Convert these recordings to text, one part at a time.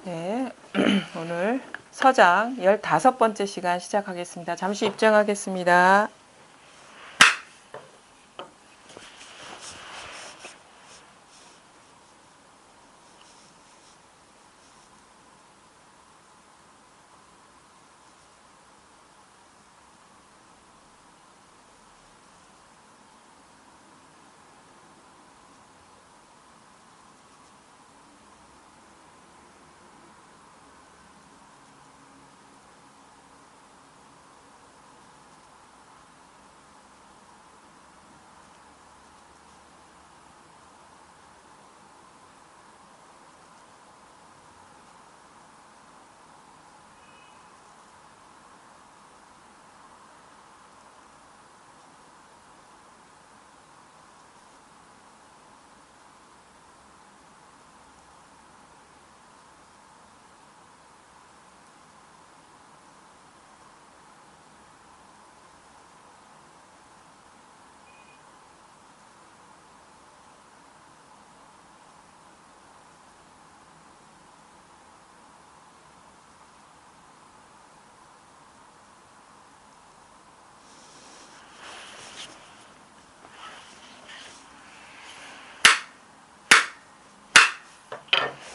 네, 오늘 서장 15번째 시간 시작하겠습니다. 잠시 입장하겠습니다.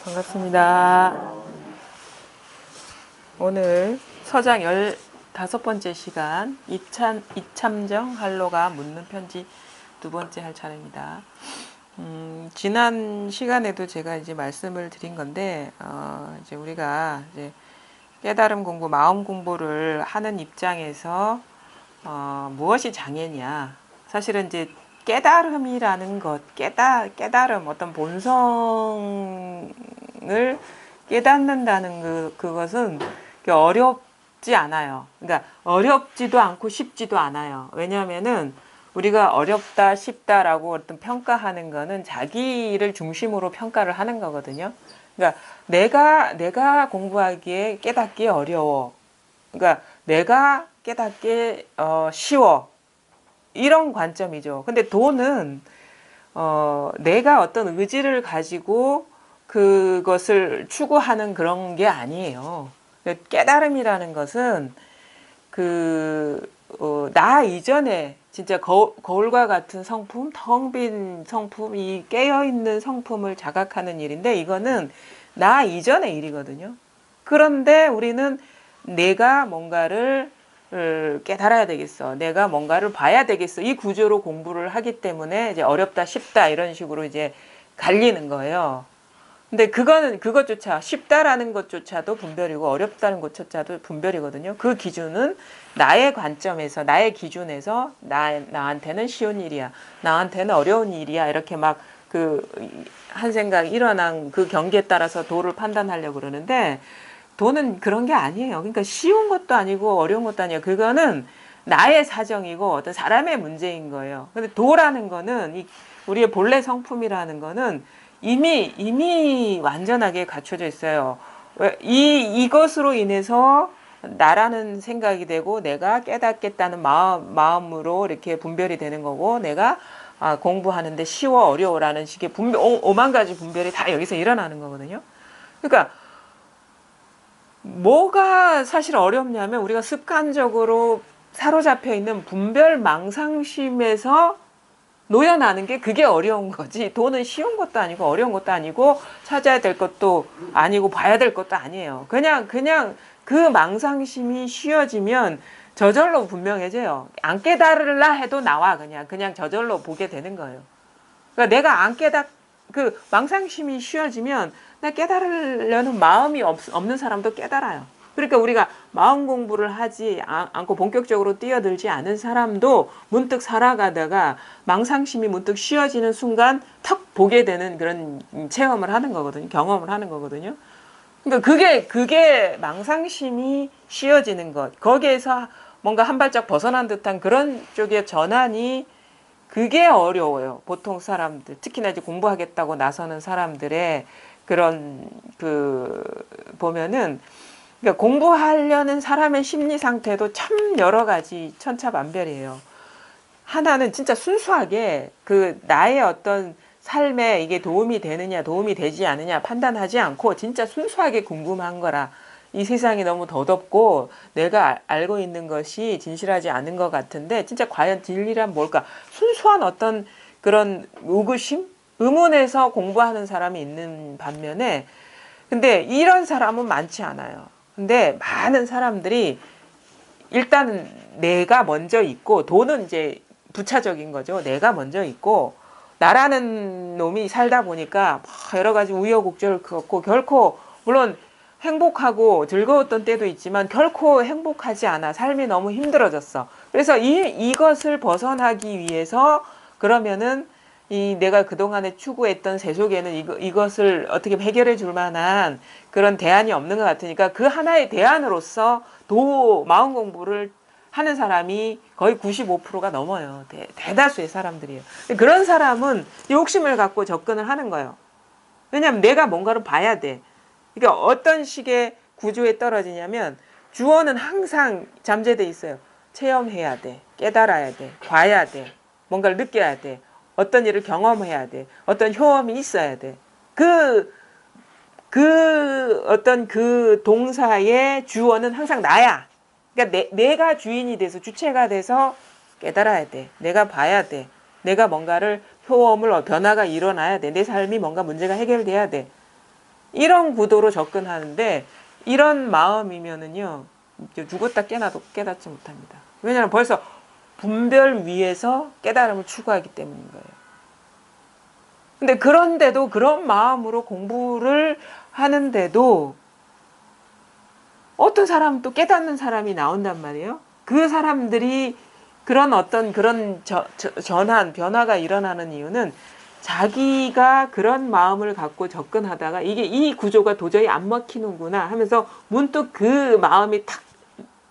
반갑습니다. 오늘 서장 15번째 시간 이참정 할로가 묻는 편지 두 번째 할 차례입니다. 지난 시간에도 제가 이제 말씀을 드린 건데, 이제 우리가 이제 깨달음 공부, 마음 공부를 하는 입장에서, 무엇이 장애냐. 사실은 이제 깨달음이라는 것, 깨달음, 어떤 본성을 깨닫는다는 그것은 어렵지 않아요. 그러니까 어렵지도 않고 쉽지도 않아요. 왜냐하면은 우리가 어렵다, 쉽다라고 어떤 평가하는 거는 자기를 중심으로 평가를 하는 거거든요. 그러니까 내가 공부하기에 깨닫기 어려워. 그러니까 내가 깨닫기 쉬워. 이런 관점이죠. 근데 도는 내가 어떤 의지를 가지고 그것을 추구하는 그런 게 아니에요. 깨달음이라는 것은 나 이전에 진짜 거울과 같은 성품, 텅 빈 성품, 이 깨어있는 성품을 자각하는 일인데 이거는 나 이전의 일이거든요. 그런데 우리는 내가 뭔가를 깨달아야 되겠어. 내가 뭔가를 봐야 되겠어. 이 구조로 공부를 하기 때문에 이제 어렵다, 쉽다 이런 식으로 이제 갈리는 거예요. 근데 그것조차 쉽다라는 것조차도 분별이고 어렵다는 것조차도 분별이거든요. 그 기준은 나의 관점에서, 나의 기준에서 나한테는 쉬운 일이야. 나한테는 어려운 일이야. 이렇게 막 한 생각 일어난 그 경계에 따라서 도를 판단하려고 그러는데 도는 그런 게 아니에요. 그러니까 쉬운 것도 아니고 어려운 것도 아니에요. 그거는 나의 사정이고 어떤 사람의 문제인 거예요. 근데 도라는 거는 우리의 본래 성품이라는 거는 이미 완전하게 갖춰져 있어요. 이것으로 인해서 나라는 생각이 되고 내가 깨닫겠다는 마음으로 이렇게 분별이 되는 거고 내가 공부하는데 쉬워 어려워라는 식의 오만 가지 분별이 다 여기서 일어나는 거거든요. 그러니까 뭐가 사실 어렵냐면 우리가 습관적으로 사로잡혀 있는 분별 망상심에서 놓여나는 게 그게 어려운 거지. 도는 쉬운 것도 아니고 어려운 것도 아니고 찾아야 될 것도 아니고 봐야 될 것도 아니에요. 그냥 그 망상심이 쉬워지면 저절로 분명해져요. 안 깨달으려 해도 나와 그냥 저절로 보게 되는 거예요. 그러니까 내가 안 그 망상심이 쉬워지면 나 깨달으려는 마음이 없는 사람도 깨달아요. 그러니까 우리가 마음 공부를 하지 않고 본격적으로 뛰어들지 않은 사람도 문득 살아가다가 망상심이 문득 쉬워지는 순간 턱 보게 되는 그런 체험을 하는 거거든요. 경험을 하는 거거든요. 그러니까 그게 망상심이 쉬워지는 것. 거기에서 뭔가 한 발짝 벗어난 듯한 그런 쪽의 전환이 그게 어려워요. 보통 사람들, 특히나 이제 공부하겠다고 나서는 사람들의 그런 보면은 그러니까 공부하려는 사람의 심리 상태도 참 여러 가지 천차만별이에요. 하나는 진짜 순수하게 나의 어떤 삶에 이게 도움이 되느냐 도움이 되지 않느냐 판단하지 않고 진짜 순수하게 궁금한 거라. 이 세상이 너무 더덥고 내가 알고 있는 것이 진실하지 않은 것 같은데 진짜 과연 진리란 뭘까? 순수한 어떤 그런 의구심? 의문에서 공부하는 사람이 있는 반면에 근데 이런 사람은 많지 않아요. 근데 많은 사람들이 일단은 내가 먼저 있고 돈은 이제 부차적인 거죠. 내가 먼저 있고 나라는 놈이 살다 보니까 여러 가지 우여곡절을 겪고 결코 물론 행복하고 즐거웠던 때도 있지만 결코 행복하지 않아. 삶이 너무 힘들어졌어. 그래서 이것을 벗어나기 위해서 그러면은 이 내가 그동안에 추구했던 세속에는 이것을 어떻게 해결해 줄 만한 그런 대안이 없는 것 같으니까 그 하나의 대안으로서 마음 공부를 하는 사람이 거의 95%가 넘어요. 대다수의 사람들이에요. 그런 사람은 욕심을 갖고 접근을 하는 거예요. 왜냐하면 내가 뭔가를 봐야 돼. 그러니까 어떤 식의 구조에 떨어지냐면 주어는 항상 잠재돼 있어요. 체험해야 돼. 깨달아야 돼. 봐야 돼. 뭔가를 느껴야 돼. 어떤 일을 경험해야 돼. 어떤 효험이 있어야 돼. 어떤 그 동사의 주어는 항상 나야. 그러니까 내가 주인이 돼서 주체가 돼서 깨달아야 돼. 내가 봐야 돼. 내가 뭔가를 효험을 변화가 일어나야 돼. 내 삶이 뭔가 문제가 해결돼야 돼. 이런 구도로 접근하는데 이런 마음이면은요 죽었다 깨나도 깨닫지 못합니다. 왜냐하면 벌써 분별 위에서 깨달음을 추구하기 때문인 거예요. 근데 그런데도 그런 마음으로 공부를 하는데도 어떤 사람은 또 깨닫는 사람이 나온단 말이에요. 그 사람들이 그런 어떤 그런 전환, 변화가 일어나는 이유는 자기가 그런 마음을 갖고 접근하다가 이 구조가 도저히 안 먹히는구나 하면서 문득 그 마음이 탁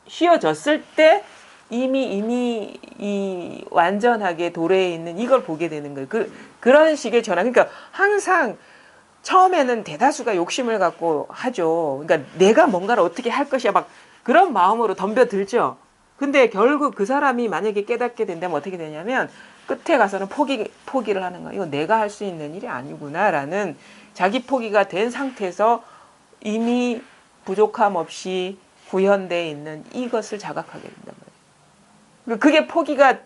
휘어졌을 때 이미 이 완전하게 도래에 있는 이걸 보게 되는 거예요. 그런 식의 전환. 그러니까 항상 처음에는 대다수가 욕심을 갖고 하죠. 그러니까 내가 뭔가를 어떻게 할 것이야 막 그런 마음으로 덤벼들죠. 근데 결국 그 사람이 만약에 깨닫게 된다면 어떻게 되냐면 끝에 가서는 포기를 하는 거예요. 이거 내가 할 수 있는 일이 아니구나라는 자기 포기가 된 상태에서 이미 부족함 없이 구현되어 있는 이것을 자각하게 된단 말이에요. 그게 포기가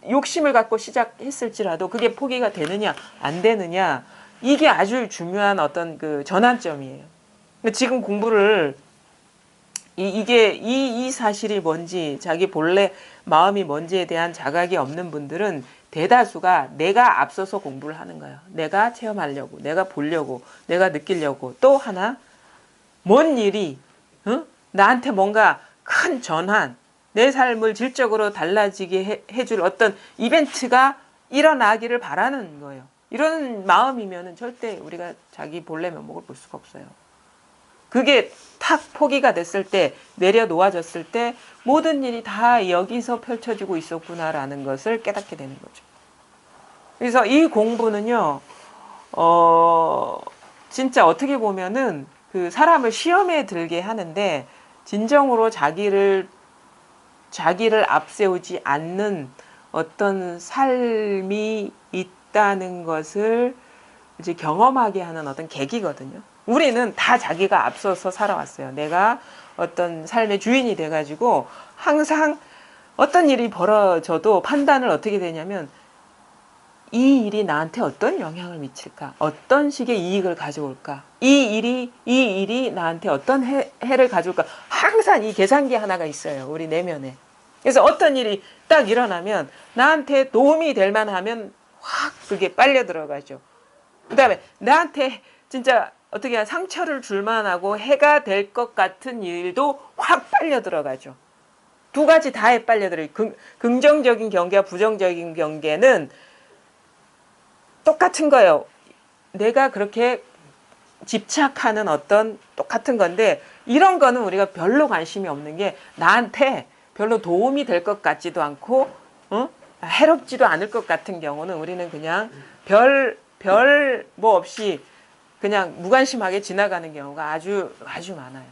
욕심을 갖고 시작했을지라도 그게 포기가 되느냐 안 되느냐 이게 아주 중요한 어떤 그 전환점이에요. 지금 공부를 이 사실이 뭔지 자기 본래 마음이 뭔지에 대한 자각이 없는 분들은 대다수가 내가 앞서서 공부를 하는 거예요. 내가 체험하려고, 내가 보려고, 내가 느끼려고. 또 하나 뭔 일이 나한테 뭔가 큰 전환, 내 삶을 질적으로 달라지게 해줄 어떤 이벤트가 일어나기를 바라는 거예요. 이런 마음이면 절대 우리가 자기 본래 면목을 볼 수가 없어요. 그게 탁 포기가 됐을 때 내려놓아졌을 때 모든 일이 다 여기서 펼쳐지고 있었구나라는 것을 깨닫게 되는 거죠. 그래서 이 공부는요 진짜 어떻게 보면은 그 사람을 시험에 들게 하는데 진정으로 자기를 앞세우지 않는 어떤 삶이 있다는 것을 이제 경험하게 하는 어떤 계기거든요. 우리는 다 자기가 앞서서 살아왔어요. 내가 어떤 삶의 주인이 돼가지고 항상 어떤 일이 벌어져도 판단을 어떻게 되냐면 이 일이 나한테 어떤 영향을 미칠까? 어떤 식의 이익을 가져올까? 이 일이 나한테 어떤 해를 가져올까? 항상 이 계산기 하나가 있어요. 우리 내면에. 그래서 어떤 일이 딱 일어나면 나한테 도움이 될 만하면 확 그게 빨려 들어가죠. 그 다음에 나한테 진짜 어떻게 상처를 줄 만하고 해가 될 것 같은 일도 확 빨려 들어가죠. 두 가지 다에 빨려 들어요. 긍정적인 경계와 부정적인 경계는 똑같은 거예요. 내가 그렇게 집착하는 어떤 똑같은 건데 이런 거는 우리가 별로 관심이 없는 게 나한테 별로 도움이 될 것 같지도 않고 해롭지도 않을 것 같은 경우는 우리는 그냥 별 뭐 없이 그냥 무관심하게 지나가는 경우가 아주 많아요.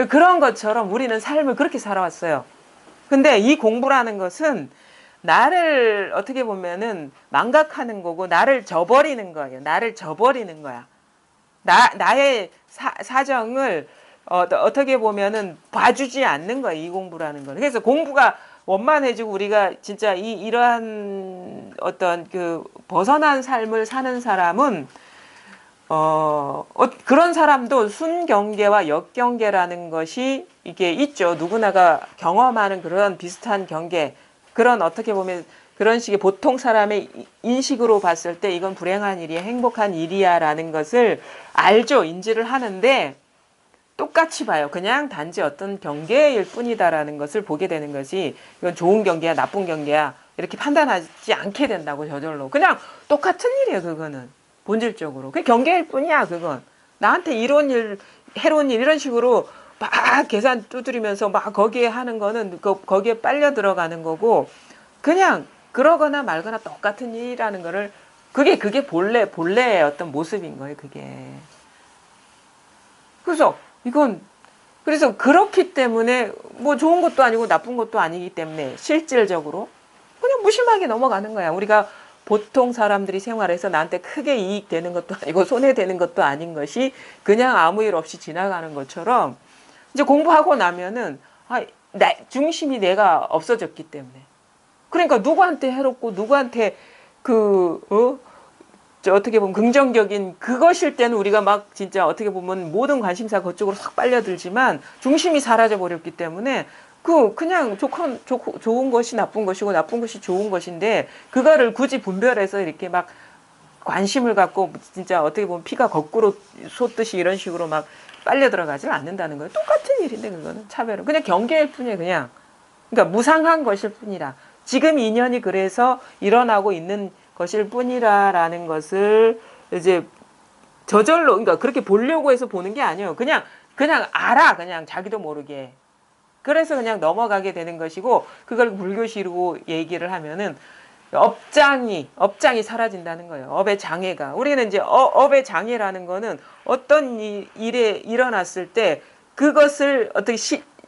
그런 것처럼 우리는 삶을 그렇게 살아왔어요. 근데 이 공부라는 것은 나를 어떻게 보면은 망각하는 거고 나를 저버리는 거예요. 나를 저버리는 거야. 나의 사정을 어떻게 보면은 봐주지 않는 거야. 이 공부라는 거는. 그래서 공부가 원만해지고 우리가 진짜 이러한 어떤 그 벗어난 삶을 사는 사람은 그런 사람도 순경계와 역경계라는 것이 이게 있죠. 누구나가 경험하는 그런 비슷한 경계, 그런 어떻게 보면 그런 식의 보통 사람의 인식으로 봤을 때 이건 불행한 일이야, 행복한 일이야라는 것을 알죠. 인지를 하는데 똑같이 봐요. 그냥 단지 어떤 경계일 뿐이다라는 것을 보게 되는 것이 이건 좋은 경계야, 나쁜 경계야 이렇게 판단하지 않게 된다고 저절로. 그냥 똑같은 일이에요. 그거는. 본질적으로. 그게 경계일 뿐이야, 그건. 나한테 이런 일, 해로운 일, 이런 식으로 막 계산 두드리면서 막 거기에 하는 거는 거기에 빨려 들어가는 거고, 그냥 그러거나 말거나 똑같은 일이라는 거를, 그게 본래의 어떤 모습인 거예요, 그게. 그래서 그렇기 때문에 뭐 좋은 것도 아니고 나쁜 것도 아니기 때문에 실질적으로 그냥 무심하게 넘어가는 거야. 우리가 보통 사람들이 생활해서 나한테 크게 이익되는 것도 아니고 손해되는 것도 아닌 것이 그냥 아무 일 없이 지나가는 것처럼 이제 공부하고 나면은 중심이 내가 없어졌기 때문에. 그러니까 누구한테 해롭고 누구한테 어떻게 보면 긍정적인 그것일 때는 우리가 막 진짜 어떻게 보면 모든 관심사 그쪽으로 싹 빨려들지만 중심이 사라져 버렸기 때문에 그냥 좋은 것이 나쁜 것이고 나쁜 것이 좋은 것인데 그거를 굳이 분별해서 이렇게 막 관심을 갖고 진짜 어떻게 보면 피가 거꾸로 솟듯이 이런 식으로 막 빨려 들어가지는 않는다는 거예요. 똑같은 일인데 그거는 차별은 그냥 경계일 뿐이에요. 그러니까 무상한 것일 뿐이라. 지금 인연이 그래서 일어나고 있는 것일 뿐이라라는 것을 이제 저절로, 그러니까 그렇게 보려고 해서 보는 게 아니에요. 그냥 알아. 그냥 자기도 모르게. 그래서 그냥 넘어가게 되는 것이고, 그걸 불교시로 얘기를 하면은 업장이 사라진다는 거예요. 업의 장애가. 우리는 이제 업의 장애라는 거는 어떤 일에 일어났을 때 그것을 어떻게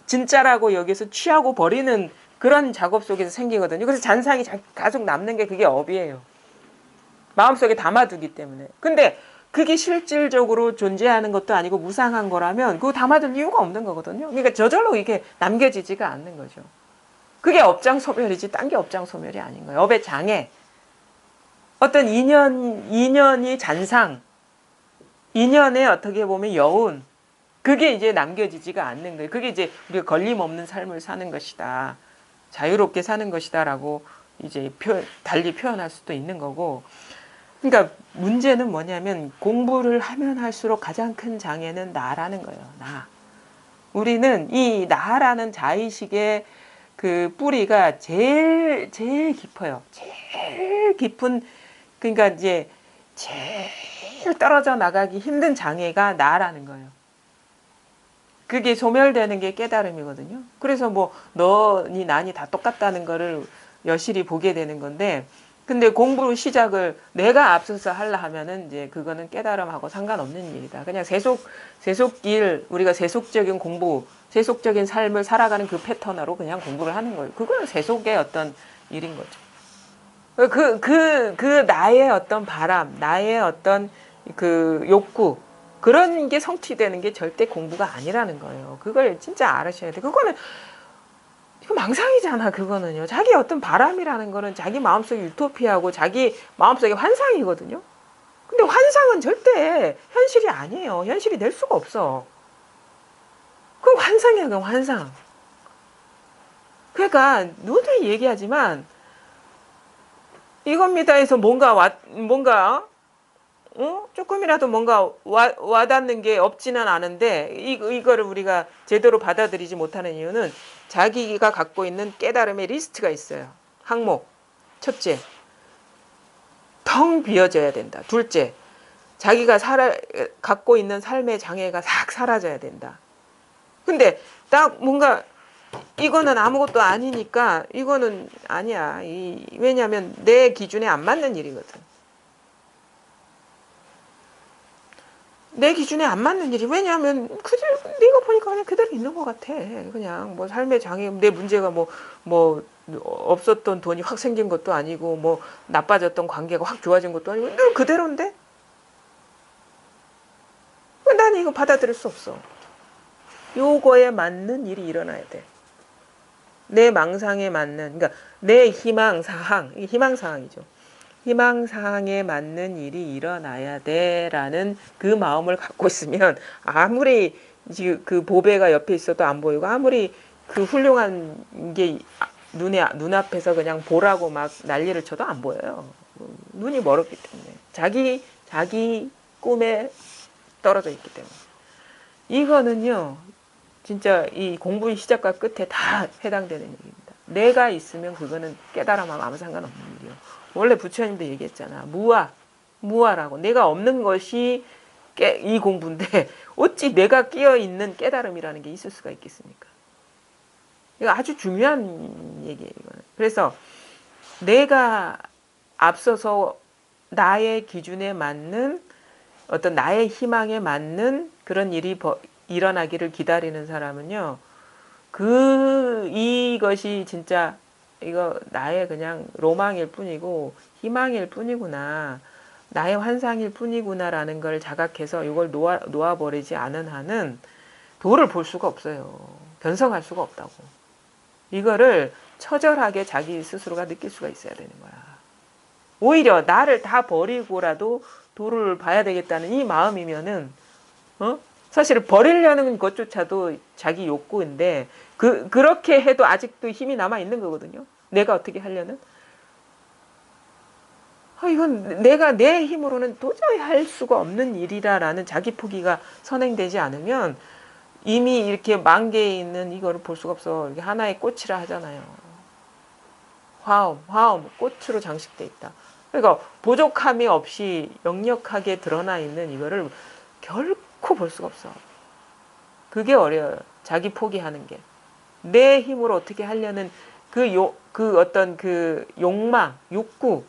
진짜라고 여기서 취하고 버리는 그런 작업 속에서 생기거든요. 그래서 잔상이 계속 남는 게 그게 업이에요. 마음속에 담아두기 때문에. 근데 그게 실질적으로 존재하는 것도 아니고 무상한 거라면 그거 담아둘 이유가 없는 거거든요. 그러니까 저절로 이게 남겨지지가 않는 거죠. 그게 업장 소멸이지 딴 게 업장 소멸이 아닌 거예요. 업의 장애. 어떤 인연이 잔상, 인연의 어떻게 보면 여운, 그게 이제 남겨지지가 않는 거예요. 그게 이제 우리가 걸림없는 삶을 사는 것이다. 자유롭게 사는 것이다라고 이제 달리 표현할 수도 있는 거고. 그러니까 문제는 뭐냐면 공부를 하면 할수록 가장 큰 장애는 나라는 거예요. 나. 우리는 이 나라는 자의식의 그 뿌리가 제일 깊어요. 제일 깊은, 그러니까 이제 제일 떨어져 나가기 힘든 장애가 나라는 거예요. 그게 소멸되는 게 깨달음이거든요. 그래서 뭐 너니 나니 다 똑같다는 거를 여실히 보게 되는 건데, 근데 공부 시작을 내가 앞서서 하려 하면은 이제 그거는 깨달음하고 상관없는 일이다. 그냥 세속길, 우리가 세속적인 공부, 세속적인 삶을 살아가는 그 패턴으로 그냥 공부를 하는 거예요. 그건 세속의 어떤 일인 거죠. 나의 어떤 바람, 나의 어떤 그 욕구, 그런 게 성취되는 게 절대 공부가 아니라는 거예요. 그걸 진짜 알으셔야 돼. 그거는 이거 망상이잖아. 그거는요. 자기 어떤 바람이라는 거는 자기 마음속의 유토피아고 자기 마음속의 환상이거든요. 근데 환상은 절대 현실이 아니에요. 현실이 될 수가 없어. 그건 환상이야. 그건 환상. 그러니까 누구들이 얘기하지만 이겁니다 해서 뭔가 조금이라도 뭔가 와닿는 게 없지는 않은데 이거를 우리가 제대로 받아들이지 못하는 이유는 자기가 갖고 있는 깨달음의 리스트가 있어요. 항목. 첫째, 텅 비어져야 된다. 둘째, 자기가 갖고 있는 삶의 장애가 싹 사라져야 된다. 근데 딱 뭔가 이거는 아무것도 아니니까 이거는 아니야. 왜냐하면 내 기준에 안 맞는 일이거든. 내 기준에 안 맞는 일이 왜냐하면 내가 보니까 그냥 그대로 있는 것 같아. 그냥 뭐 삶의 장애 내 문제가 뭐 없었던 돈이 확 생긴 것도 아니고 뭐 나빠졌던 관계가 확 좋아진 것도 아니고 늘 그대로인데 나는 이거 받아들일 수 없어. 요거에 맞는 일이 일어나야 돼. 내 망상에 맞는 그러니까 내 희망사항 이게 희망사항이죠. 희망사항에 맞는 일이 일어나야 돼라는 그 마음을 갖고 있으면 아무리 그 보배가 옆에 있어도 안 보이고 아무리 그 훌륭한 게 눈앞에서 그냥 보라고 막 난리를 쳐도 안 보여요. 눈이 멀었기 때문에 자기 꿈에 떨어져 있기 때문에 이거는요 진짜 이 공부의 시작과 끝에 다 해당되는 얘기입니다. 내가 있으면 그거는 깨달음하고 아무 상관없는 일이요. 원래 부처님도 얘기했잖아. 무아라고. 내가 없는 것이 이 공부인데 어찌 내가 끼어 있는 깨달음이라는 게 있을 수가 있겠습니까? 이거 아주 중요한 얘기예요. 이거는. 그래서 내가 앞서서 나의 기준에 맞는 어떤 나의 희망에 맞는 그런 일이 일어나기를 기다리는 사람은요. 이것이 진짜 이거 나의 그냥 로망일 뿐이고 희망일 뿐이구나. 나의 환상일 뿐이구나라는 걸 자각해서 이걸 놓아버리지 않은 한은 도를 볼 수가 없어요. 변성할 수가 없다고. 이거를 처절하게 자기 스스로가 느낄 수가 있어야 되는 거야. 오히려 나를 다 버리고라도 도를 봐야 되겠다는 이 마음이면은 사실 버리려는 것조차도 자기 욕구인데 그렇게 해도 아직도 힘이 남아 있는 거거든요. 내가 어떻게 하려는? 이건 내가 내 힘으로는 도저히 할 수가 없는 일이라라는 자기 포기가 선행되지 않으면 이미 이렇게 만개에 있는 이거를 볼 수가 없어. 이게 하나의 꽃이라 하잖아요. 화엄, 꽃으로 장식돼 있다. 그러니까 부족함이 없이 역력하게 드러나 있는 이거를 결코 볼 수가 없어. 그게 어려워요. 자기 포기하는 게. 내 힘으로 어떻게 하려는 그 어떤 그 욕망, 욕구.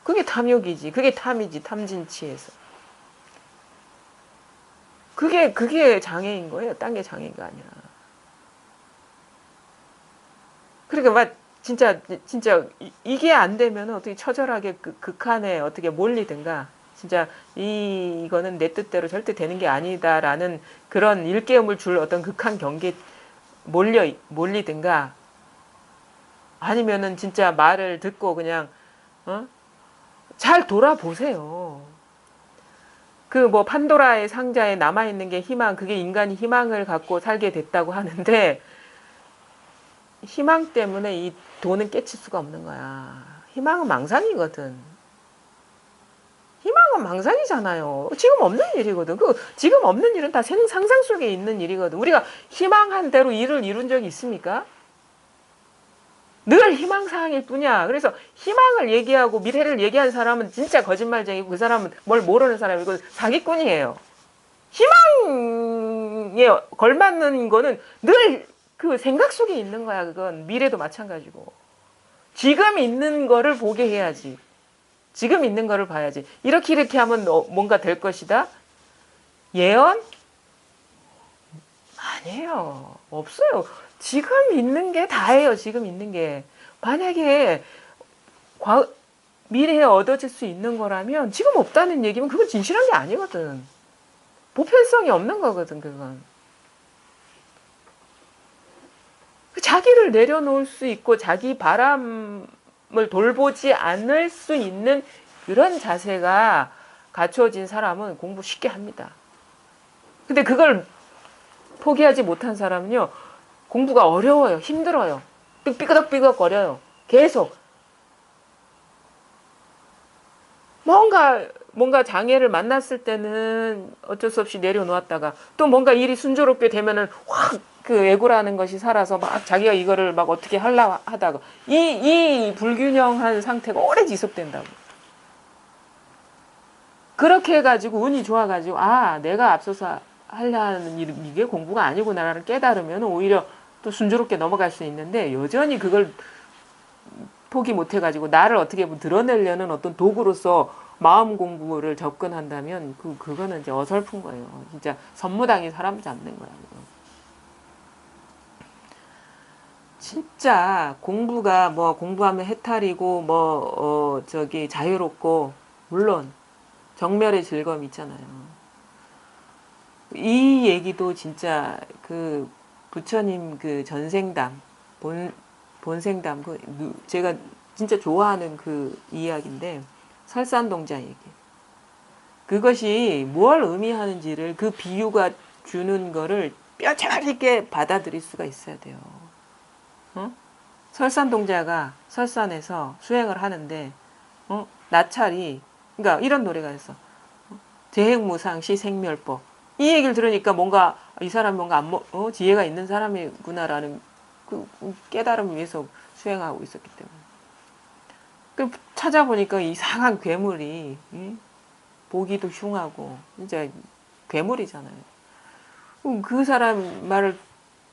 그게 탐욕이지. 그게 탐이지. 탐진치에서. 그게 장애인 거예요. 딴 게 장애가 아니라. 그러니까 막 진짜 이게 안 되면 어떻게 처절하게 극한에 어떻게 몰리든가 진짜 이거는 내 뜻대로 절대 되는 게 아니다라는 그런 일깨움을 줄 어떤 극한 경계에 몰리든가 아니면은 진짜 말을 듣고 그냥 잘 돌아보세요. 그 뭐 판도라의 상자에 남아있는 게 희망, 그게 인간이 희망을 갖고 살게 됐다고 하는데 희망 때문에 이 돈은 깨칠 수가 없는 거야. 희망은 망상이거든. 희망은 망상이잖아요. 지금 없는 일이거든. 지금 없는 일은 다 상상 속에 있는 일이거든. 우리가 희망한 대로 일을 이룬 적이 있습니까? 늘 희망사항일 뿐이야. 그래서 희망을 얘기하고 미래를 얘기한 사람은 진짜 거짓말쟁이고 그 사람은 뭘 모르는 사람이고 사기꾼이에요. 희망에 걸맞는 거는 늘 그 생각 속에 있는 거야. 그건 미래도 마찬가지고. 지금 있는 거를 보게 해야지. 지금 있는 거를 봐야지. 이렇게 하면 뭔가 될 것이다. 예언? 아니에요. 없어요. 지금 있는 게 다예요. 지금 있는 게. 만약에 미래에 얻어질 수 있는 거라면 지금 없다는 얘기면 그건 진실한 게 아니거든. 보편성이 없는 거거든. 그건. 자기를 내려놓을 수 있고 자기 바람을 돌보지 않을 수 있는 그런 자세가 갖춰진 사람은 공부 쉽게 합니다. 근데 그걸 포기하지 못한 사람은요. 공부가 어려워요. 힘들어요. 삐끄덕삐끄덕거려요. 계속. 뭔가 장애를 만났을 때는 어쩔 수 없이 내려놓았다가 또 뭔가 일이 순조롭게 되면은 확 그 애고라는 것이 살아서 막 자기가 이거를 막 어떻게 하려고 하다가 이 불균형한 상태가 오래 지속된다고. 그렇게 해가지고 운이 좋아가지고 내가 앞서서 하려는 일 이게 공부가 아니구나라는 깨달으면 오히려 또 순조롭게 넘어갈 수 있는데 여전히 그걸 포기 못해가지고 나를 어떻게 드러내려는 어떤 도구로서 마음 공부를 접근한다면 그거는 이제 어설픈 거예요. 진짜 선무당이 사람 잡는 거야. 그거. 진짜 공부가 뭐 공부하면 해탈이고 뭐 저기 자유롭고 물론 정멸의 즐거움 있잖아요. 이 얘기도 진짜 그 부처님 그 전생담 본생담 제가 진짜 좋아하는 그 이야기인데 설산동자 얘기. 그것이 뭘 의미하는지를 그 비유가 주는 거를 뼈저리 있게 받아들일 수가 있어야 돼요. 어? 설산동자가 설산에서 수행을 하는데 나찰이 그러니까 이런 노래가 있어. 재행무상시 생멸법. 이 얘기를 들으니까 뭔가 이 사람이 뭔가 지혜가 있는 사람이구나라는 그 깨달음을 위해서 수행하고 있었기 때문에. 그 찾아보니까 이상한 괴물이 보기도 흉하고 진짜 괴물이잖아요. 그 사람 말을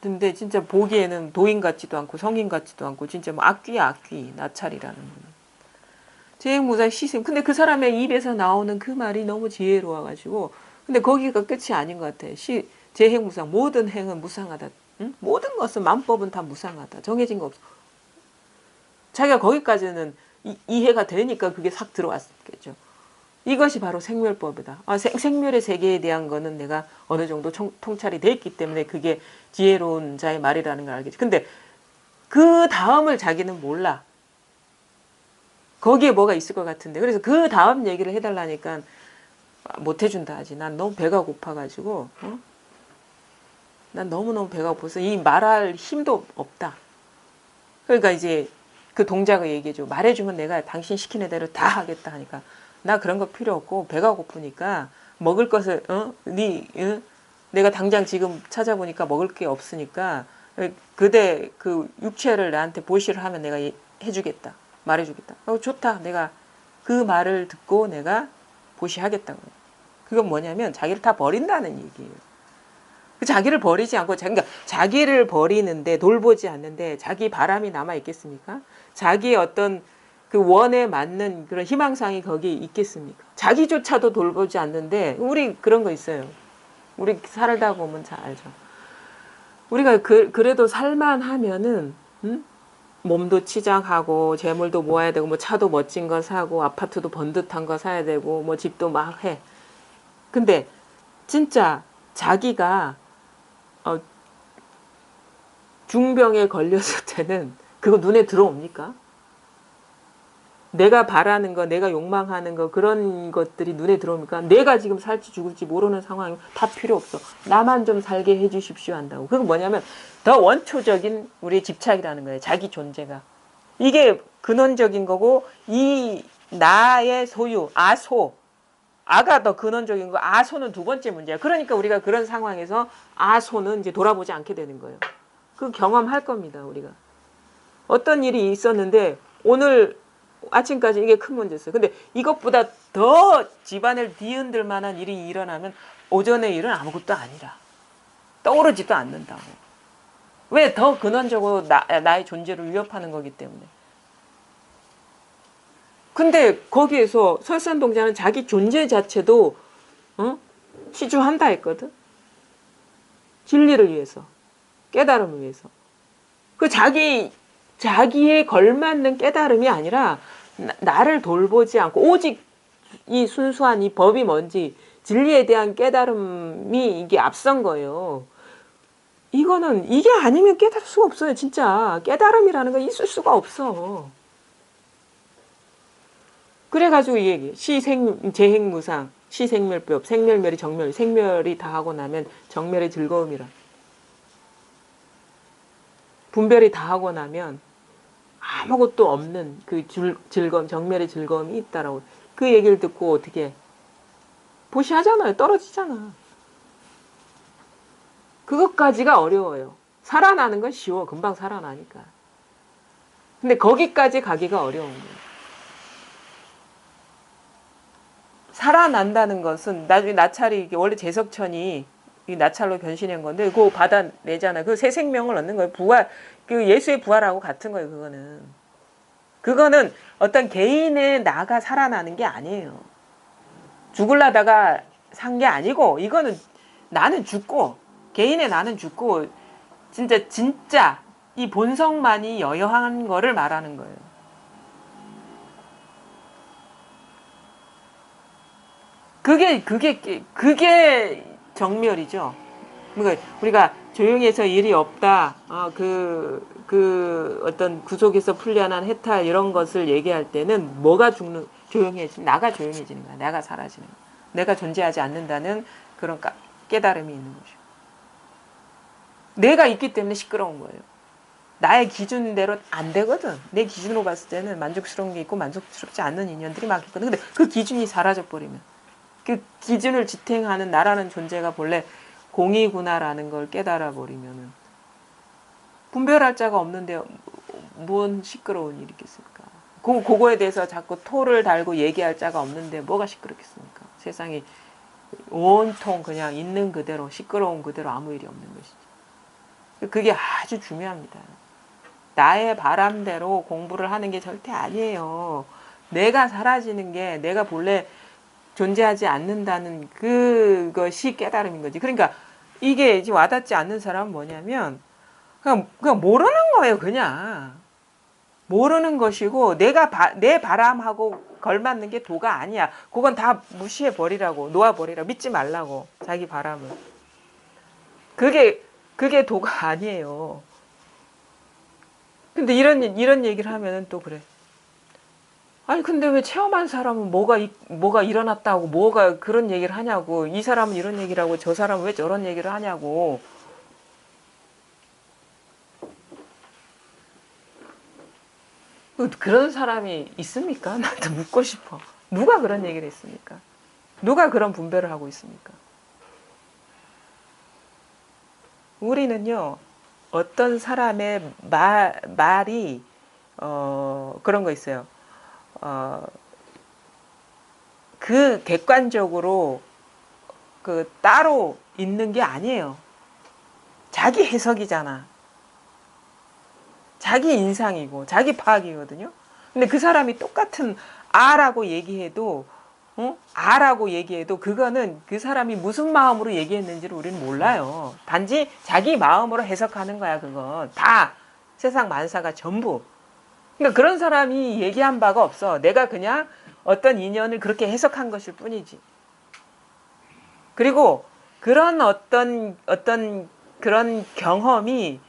듣는데 진짜 보기에는 도인 같지도 않고 성인 같지도 않고 진짜 뭐 악귀야 악귀 나찰이라는 재행무상 시생. 근데 그 사람의 입에서 나오는 그 말이 너무 지혜로워가지고 근데 거기가 끝이 아닌 것 같아. 재행무상 모든 행은 무상하다. 응? 모든 것은 만법은 다 무상하다. 정해진 거 없어. 자기가 거기까지는 이해가 되니까 그게 싹 들어왔겠죠. 이것이 바로 생멸법이다. 생멸의 세계에 대한 거는 내가 어느 정도 통찰이 돼 있기 때문에 그게 지혜로운 자의 말이라는 걸 알겠지. 근데 그 다음을 자기는 몰라. 거기에 뭐가 있을 것 같은데. 그래서 그 다음 얘기를 해달라니까 못 해준다 하지. 난 너무 배가 고파가지고 난 너무너무 배가 고파서 이 말할 힘도 없다. 그러니까 이제 그 동자가 얘기해줘. 말해주면 내가 당신 시키는 대로 다 하겠다 하니까 나 그런 거 필요 없고 배가 고프니까 먹을 것을 내가 당장 지금 찾아보니까 먹을 게 없으니까 그대 그 육체를 나한테 보시를 하면 내가 해주겠다. 말해주겠다. 좋다. 내가 그 말을 듣고 내가 보시하겠다고. 그건 뭐냐면 자기를 다 버린다는 얘기예요. 자기를 버리지 않고 그러니까 자기를 버리는데 돌보지 않는데 자기 바람이 남아 있겠습니까? 자기의 어떤 그 원에 맞는 그런 희망상이 거기 있겠습니까? 자기조차도 돌보지 않는데 우리 그런 거 있어요. 우리 살다 보면 잘 알죠. 우리가 그래도 살만하면은 몸도 치장하고 재물도 모아야 되고 뭐 차도 멋진 거 사고 아파트도 번듯한 거 사야 되고 뭐 집도 막 해. 근데 진짜 자기가 중병에 걸렸을 때는 그거 눈에 들어옵니까? 내가 바라는 거, 내가 욕망하는 거 그런 것들이 눈에 들어옵니까? 내가 지금 살지 죽을지 모르는 상황이면 다 필요 없어. 나만 좀 살게 해주십시오 한다고. 그건 뭐냐면 더 원초적인 우리의 집착이라는 거예요. 자기 존재가. 이게 근원적인 거고 이 나의 소유, 아소. 아가 더 근원적인 거, 아소는 두 번째 문제야. 그러니까 우리가 그런 상황에서 아소는 이제 돌아보지 않게 되는 거예요. 그 경험할 겁니다, 우리가. 어떤 일이 있었는데 오늘 아침까지 이게 큰 문제였어요. 근데 이것보다 더 집안을 뒤흔들 만한 일이 일어나면 오전의 일은 아무것도 아니라 떠오르지도 않는다고. 왜? 더 근원적으로 나의 존재를 위협하는 거기 때문에. 근데 거기에서 설산동자는 자기 존재 자체도 치주한다 했거든. 진리를 위해서. 깨달음을 위해서. 그 자기에 걸맞는 깨달음이 아니라 나를 돌보지 않고 오직 이 순수한 이 법이 뭔지 진리에 대한 깨달음이 이게 앞선 거예요. 이거는 이게 아니면 깨달을 수가 없어요. 진짜 깨달음이라는 건 있을 수가 없어. 그래가지고 이 얘기 재행무상 시생멸법 생멸멸이 정멸 생멸이 다 하고 나면 정멸의 즐거움이라 분별이 다 하고 나면 아무것도 없는 그 즐거움, 정멸의 즐거움이 있다라고. 그 얘기를 듣고 어떻게 보시하잖아요. 떨어지잖아. 그것까지가 어려워요. 살아나는 건 쉬워. 금방 살아나니까. 근데 거기까지 가기가 어려운 거예요. 살아난다는 것은 나중에 나찰이 원래 제석천이 이 나찰로 변신한 건데 그거 받아내잖아. 그 새 생명을 얻는 거예요. 부활, 그 예수의 부활하고 같은 거예요. 그거는 어떤 개인의 나가 살아나는 게 아니에요. 죽을라다가 산 게 아니고 이거는 나는 죽고 개인의 나는 죽고 진짜 이 본성만이 여여한 거를 말하는 거예요. 그게 정멸이죠. 그러니까 우리가 조용히 해서 일이 없다. 그 어떤 구속에서 풀려난 해탈 이런 것을 얘기할 때는 뭐가 나가 조용해지는 거야. 나가 사라지는 거야. 내가 존재하지 않는다는 그런 깨달음이 있는 거죠. 내가 있기 때문에 시끄러운 거예요. 나의 기준대로 안 되거든. 내 기준으로 봤을 때는 만족스러운 게 있고 만족스럽지 않는 인연들이 막 있거든. 근데 그 기준이 사라져 버리면 그 기준을 지탱하는 나라는 존재가 본래 공이구나라는 걸 깨달아 버리면은 분별할 자가 없는데 뭔 시끄러운 일이 있겠습니까? 그거에 대해서 자꾸 토를 달고 얘기할 자가 없는데 뭐가 시끄럽겠습니까? 세상이 온통 그냥 있는 그대로 시끄러운 그대로 아무 일이 없는 것이죠. 그게 아주 중요합니다. 나의 바람대로 공부를 하는 게 절대 아니에요. 내가 사라지는 게 내가 본래 존재하지 않는다는 그것이 깨달음인 거지. 그러니까 이게 지금 와닿지 않는 사람은 뭐냐면 그냥 모르는 거예요. 그냥 모르는 것이고 내 바람하고 걸맞는 게 도가 아니야. 그건 다 무시해 버리라고, 놓아 버리라고, 믿지 말라고, 자기 바람을. 그게 도가 아니에요. 근데 이런 얘기를 하면은 또 그래. 아니 근데 왜 체험한 사람은 뭐가 일어났다고 뭐가 그런 얘기를 하냐고, 이 사람은 이런 얘기를 하고 저 사람은 왜 저런 얘기를 하냐고. 그런 사람이 있습니까? 나도 묻고 싶어. 누가 그런 얘기를 했습니까? 누가 그런 분별을 하고 있습니까? 우리는요, 어떤 사람의 말이 그런 거 있어요. 그 객관적으로 그 따로 있는 게 아니에요. 자기 해석이잖아. 자기 인상이고 자기 파악이거든요. 근데 그 사람이 똑같은 아라고 얘기해도 아라고 얘기해도 그거는 그 사람이 무슨 마음으로 얘기했는지를 우리는 몰라요. 단지 자기 마음으로 해석하는 거야. 그건 다 세상 만사가 전부. 그러니까 그런 사람이 얘기한 바가 없어. 내가 그냥 어떤 인연을 그렇게 해석한 것일 뿐이지. 그리고 그런 어떤 그런 경험이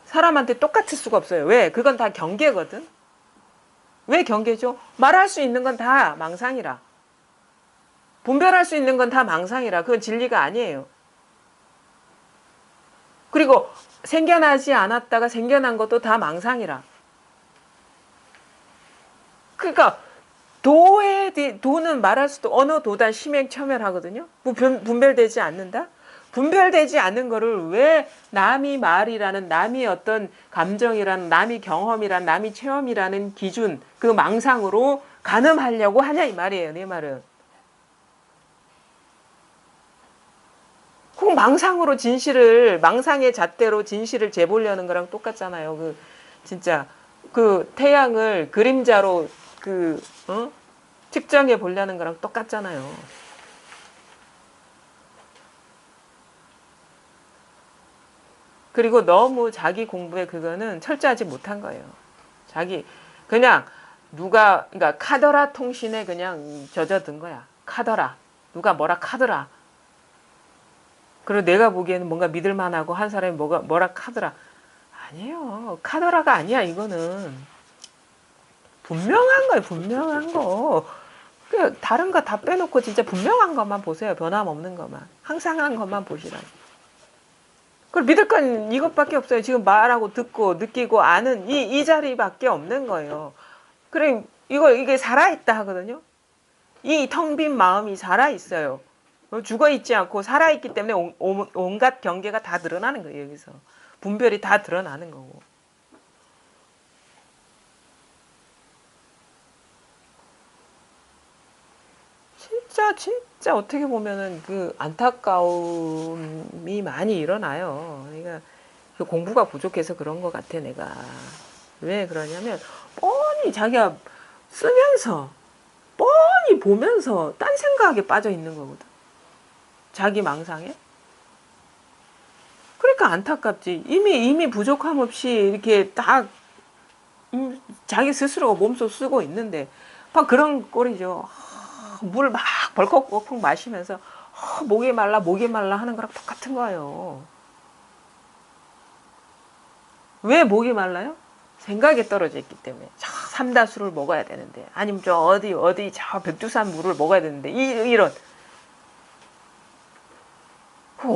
사람한테 똑같을 수가 없어요. 왜? 그건 다 경계거든. 왜 경계죠? 말할 수 있는 건 다 망상이라. 분별할 수 있는 건 다 망상이라. 그건 진리가 아니에요. 그리고 생겨나지 않았다가 생겨난 것도 다 망상이라. 그러니까 도는 말할 수도 언어 도단 심행첨멸하거든요. 뭐 분별되지 않는다? 분별되지 않는 거를 왜 남이 말이라는, 남이 어떤 감정이라는, 남이 경험이라는, 남이 체험이라는 기준, 그 망상으로 가늠하려고 하냐 이 말이에요. 내 말은. 그 망상으로 망상의 잣대로 진실을 재보려는 거랑 똑같잖아요. 진짜 그 태양을 그림자로 측정해 보려는 거랑 똑같잖아요. 그리고 너무 자기 공부에 그거는 철저하지 못한 거예요. 그냥 그러니까 카더라 통신에 그냥 젖어든 거야. 카더라. 누가 뭐라 카더라. 그리고 내가 보기에는 뭔가 믿을만하고 한 사람이 뭐라 카더라. 아니에요. 카더라가 아니야, 이거는. 분명한 거예요, 분명한 거. 다른 거 다 빼놓고 진짜 분명한 것만 보세요. 변함없는 것만. 항상한 것만 보시라고. 그걸 믿을 건 이것밖에 없어요. 지금 말하고 듣고 느끼고 아는 이 자리밖에 없는 거예요. 그래, 이게 살아있다 하거든요. 이 텅 빈 마음이 살아있어요. 죽어있지 않고 살아있기 때문에 온갖 경계가 다 드러나는 거예요. 여기서. 분별이 다 드러나는 거고. 진짜 어떻게 보면은 그 안타까움이 많이 일어나요. 그러니까 그 공부가 부족해서 그런 것 같아, 내가. 왜 그러냐면 뻔히 자기가 쓰면서 뻔히 가만히 보면서 딴 생각에 빠져 있는 거거든. 자기 망상에. 그러니까 안타깝지. 이미 부족함 없이 이렇게 딱 자기 스스로가 몸소 쓰고 있는데 막 그런 꼴이죠. 물 막 벌컥벌컥 마시면서 목이 말라 하는 거랑 똑같은 거예요. 왜 목이 말라요? 생각에 떨어져 있기 때문에. 저 삼다수를 먹어야 되는데, 아니면 저 어디 저 백두산 물을 먹어야 되는데, 이런.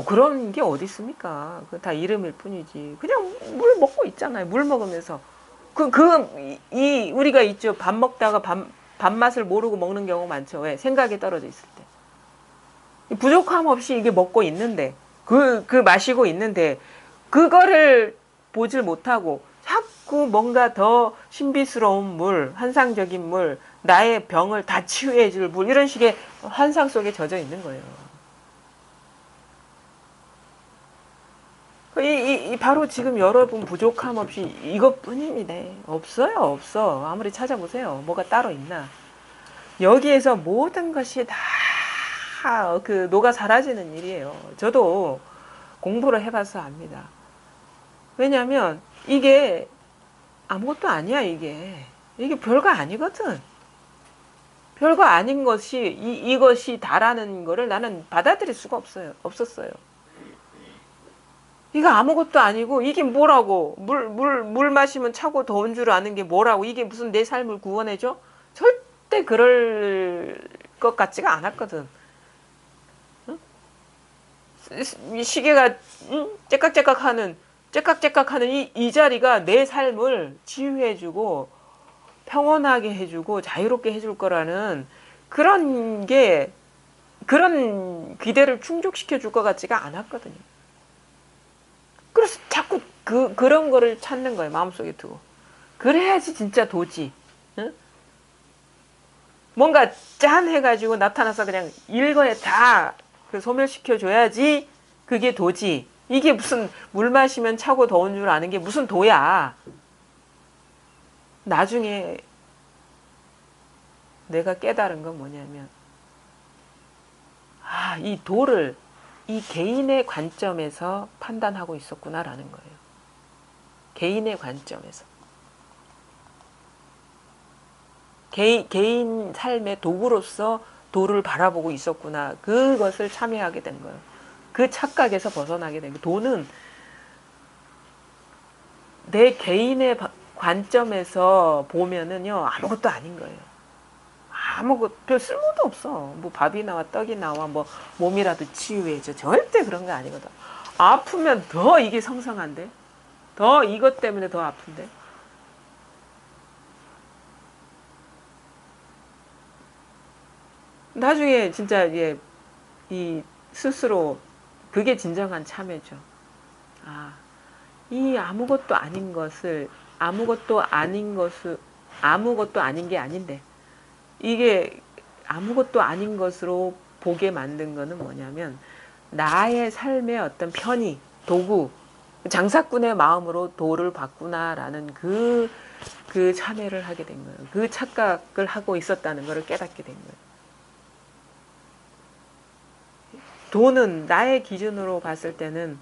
그런 게 어디 있습니까? 그 다 이름일 뿐이지. 그냥 물 먹고 있잖아요. 물 먹으면서. 우리가 있죠. 밥 먹다가 밥맛을 모르고 먹는 경우 많죠. 왜? 생각에 떨어져 있을 때. 부족함 없이 이게 먹고 있는데, 마시고 있는데, 그거를 보질 못하고, 자꾸 뭔가 더 신비스러운 물, 환상적인 물, 나의 병을 다 치유해줄 물, 이런 식의 환상 속에 젖어 있는 거예요. 바로 지금 여러분 부족함 없이 이것뿐입니다. 없어. 아무리 찾아보세요. 뭐가 따로 있나. 여기에서 모든 것이 다 녹아 사라지는 일이에요. 저도 공부를 해봐서 압니다. 왜냐면 이게 아무것도 아니야. 이게 별거 아니거든. 별거 아닌 것이 이것이 다라는 거를 나는 받아들일 수가 없었어요. 이거 아무것도 아니고 이게 뭐라고. 물 마시면 차고 더운 줄 아는 게 뭐라고. 이게 무슨 내 삶을 구원해줘? 절대 그럴 것 같지가 않았거든. 응? 시계가 째깍째깍하는 이 자리가 내 삶을 치유해주고 평온하게 해주고 자유롭게 해줄 거라는 그런 기대를 충족시켜 줄 것 같지가 않았거든요. 그래서 자꾸 그런 거를 찾는 거예요. 마음속에 두고. 그래야지 진짜 도지. 응? 뭔가 짠 해가지고 나타나서 그냥 일거에 다 소멸시켜줘야지 그게 도지. 이게 무슨 물 마시면 차고 더운 줄 아는 게 무슨 도야. 나중에 내가 깨달은 건 뭐냐면 이 도를 이 개인의 관점에서 판단하고 있었구나라는 거예요. 개인의 관점에서. 개인 삶의 도구로서 도를 바라보고 있었구나. 그것을 참여하게 된 거예요. 그 착각에서 벗어나게 된 거예요. 도는 내 개인의 관점에서 보면은요, 아무것도 아닌 거예요. 별 쓸모도 없어. 뭐 밥이 나와 떡이 나와 뭐 몸이라도 치유해줘. 절대 그런 거 아니거든. 아프면 더 이게 성성한데, 더 이것 때문에 더 아픈데. 나중에 진짜 이 스스로 그게 진정한 참회죠. 이 아무것도 아닌 게 아닌데, 이게 아무것도 아닌 것으로 보게 만든 거는 뭐냐면 나의 삶의 어떤 편의, 도구, 장사꾼의 마음으로 도를 봤구나라는 그 참회를 하게 된 거예요. 그 착각을 하고 있었다는 것을 깨닫게 된 거예요. 도는 나의 기준으로 봤을 때는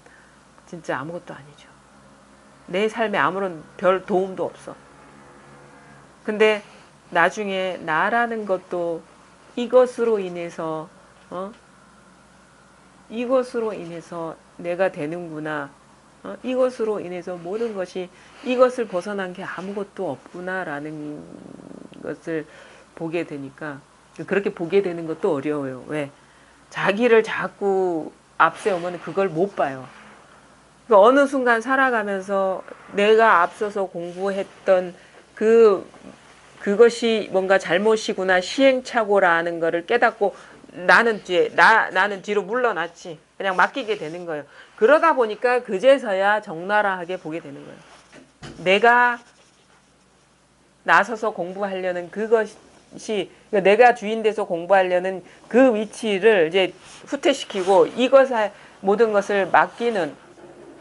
진짜 아무것도 아니죠. 내 삶에 아무런 별 도움도 없어. 근데 나중에 나라는 것도 이것으로 인해서 내가 되는구나. 이것으로 인해서 모든 것이 이것을 벗어난 게 아무것도 없구나라는 것을 보게 되니까, 그렇게 보게 되는 것도 어려워요. 왜? 자기를 자꾸 앞세우면 그걸 못 봐요. 어느 순간 살아가면서 내가 앞서서 공부했던 그것이 뭔가 잘못이구나, 시행착오라는 거를 깨닫고 나는 뒤로 물러났지. 그냥 맡기게 되는 거예요. 그러다 보니까 그제서야 적나라하게 보게 되는 거예요. 내가 나서서 공부하려는 그것이, 내가 주인 돼서 공부하려는 그 위치를 이제 후퇴시키고 모든 것을 맡기는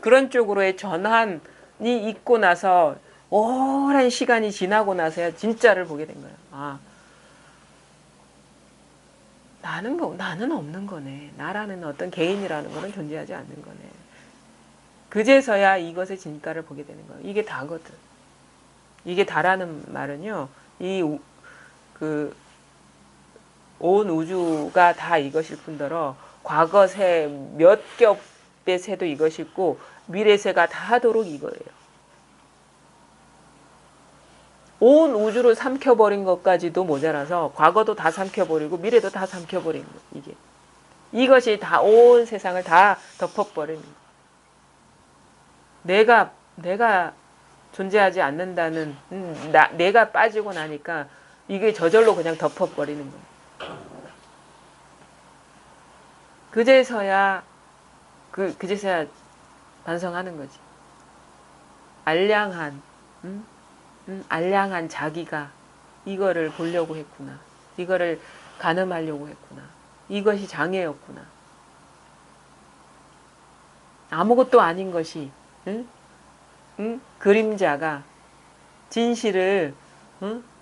그런 쪽으로의 전환이 있고 나서 오랜 시간이 지나고 나서야 진짜를 보게 된 거예요. 나는 없는 거네. 나라는 어떤 개인이라는 거는 존재하지 않는 거네. 그제서야 이것의 진가를 보게 되는 거예요. 이게 다거든. 이게 다라는 말은요, 온 우주가 다 이것일 뿐더러 과거 새 몇 겹의 새도 이것이고 미래 새가 다 하도록 이거예요. 온 우주를 삼켜버린 것까지도 모자라서 과거도 다 삼켜버리고 미래도 다 삼켜버린 거. 이것이 다 온 세상을 다 덮어버리는 거. 내가 존재하지 않는다는 내가 빠지고 나니까 이게 저절로 그냥 덮어버리는 거예요. 그제서야 반성하는 거지. 알량한 자기가 이거를 보려고 했구나. 이거를 가늠하려고 했구나. 이것이 장애였구나. 아무것도 아닌 것이 그림자가 진실을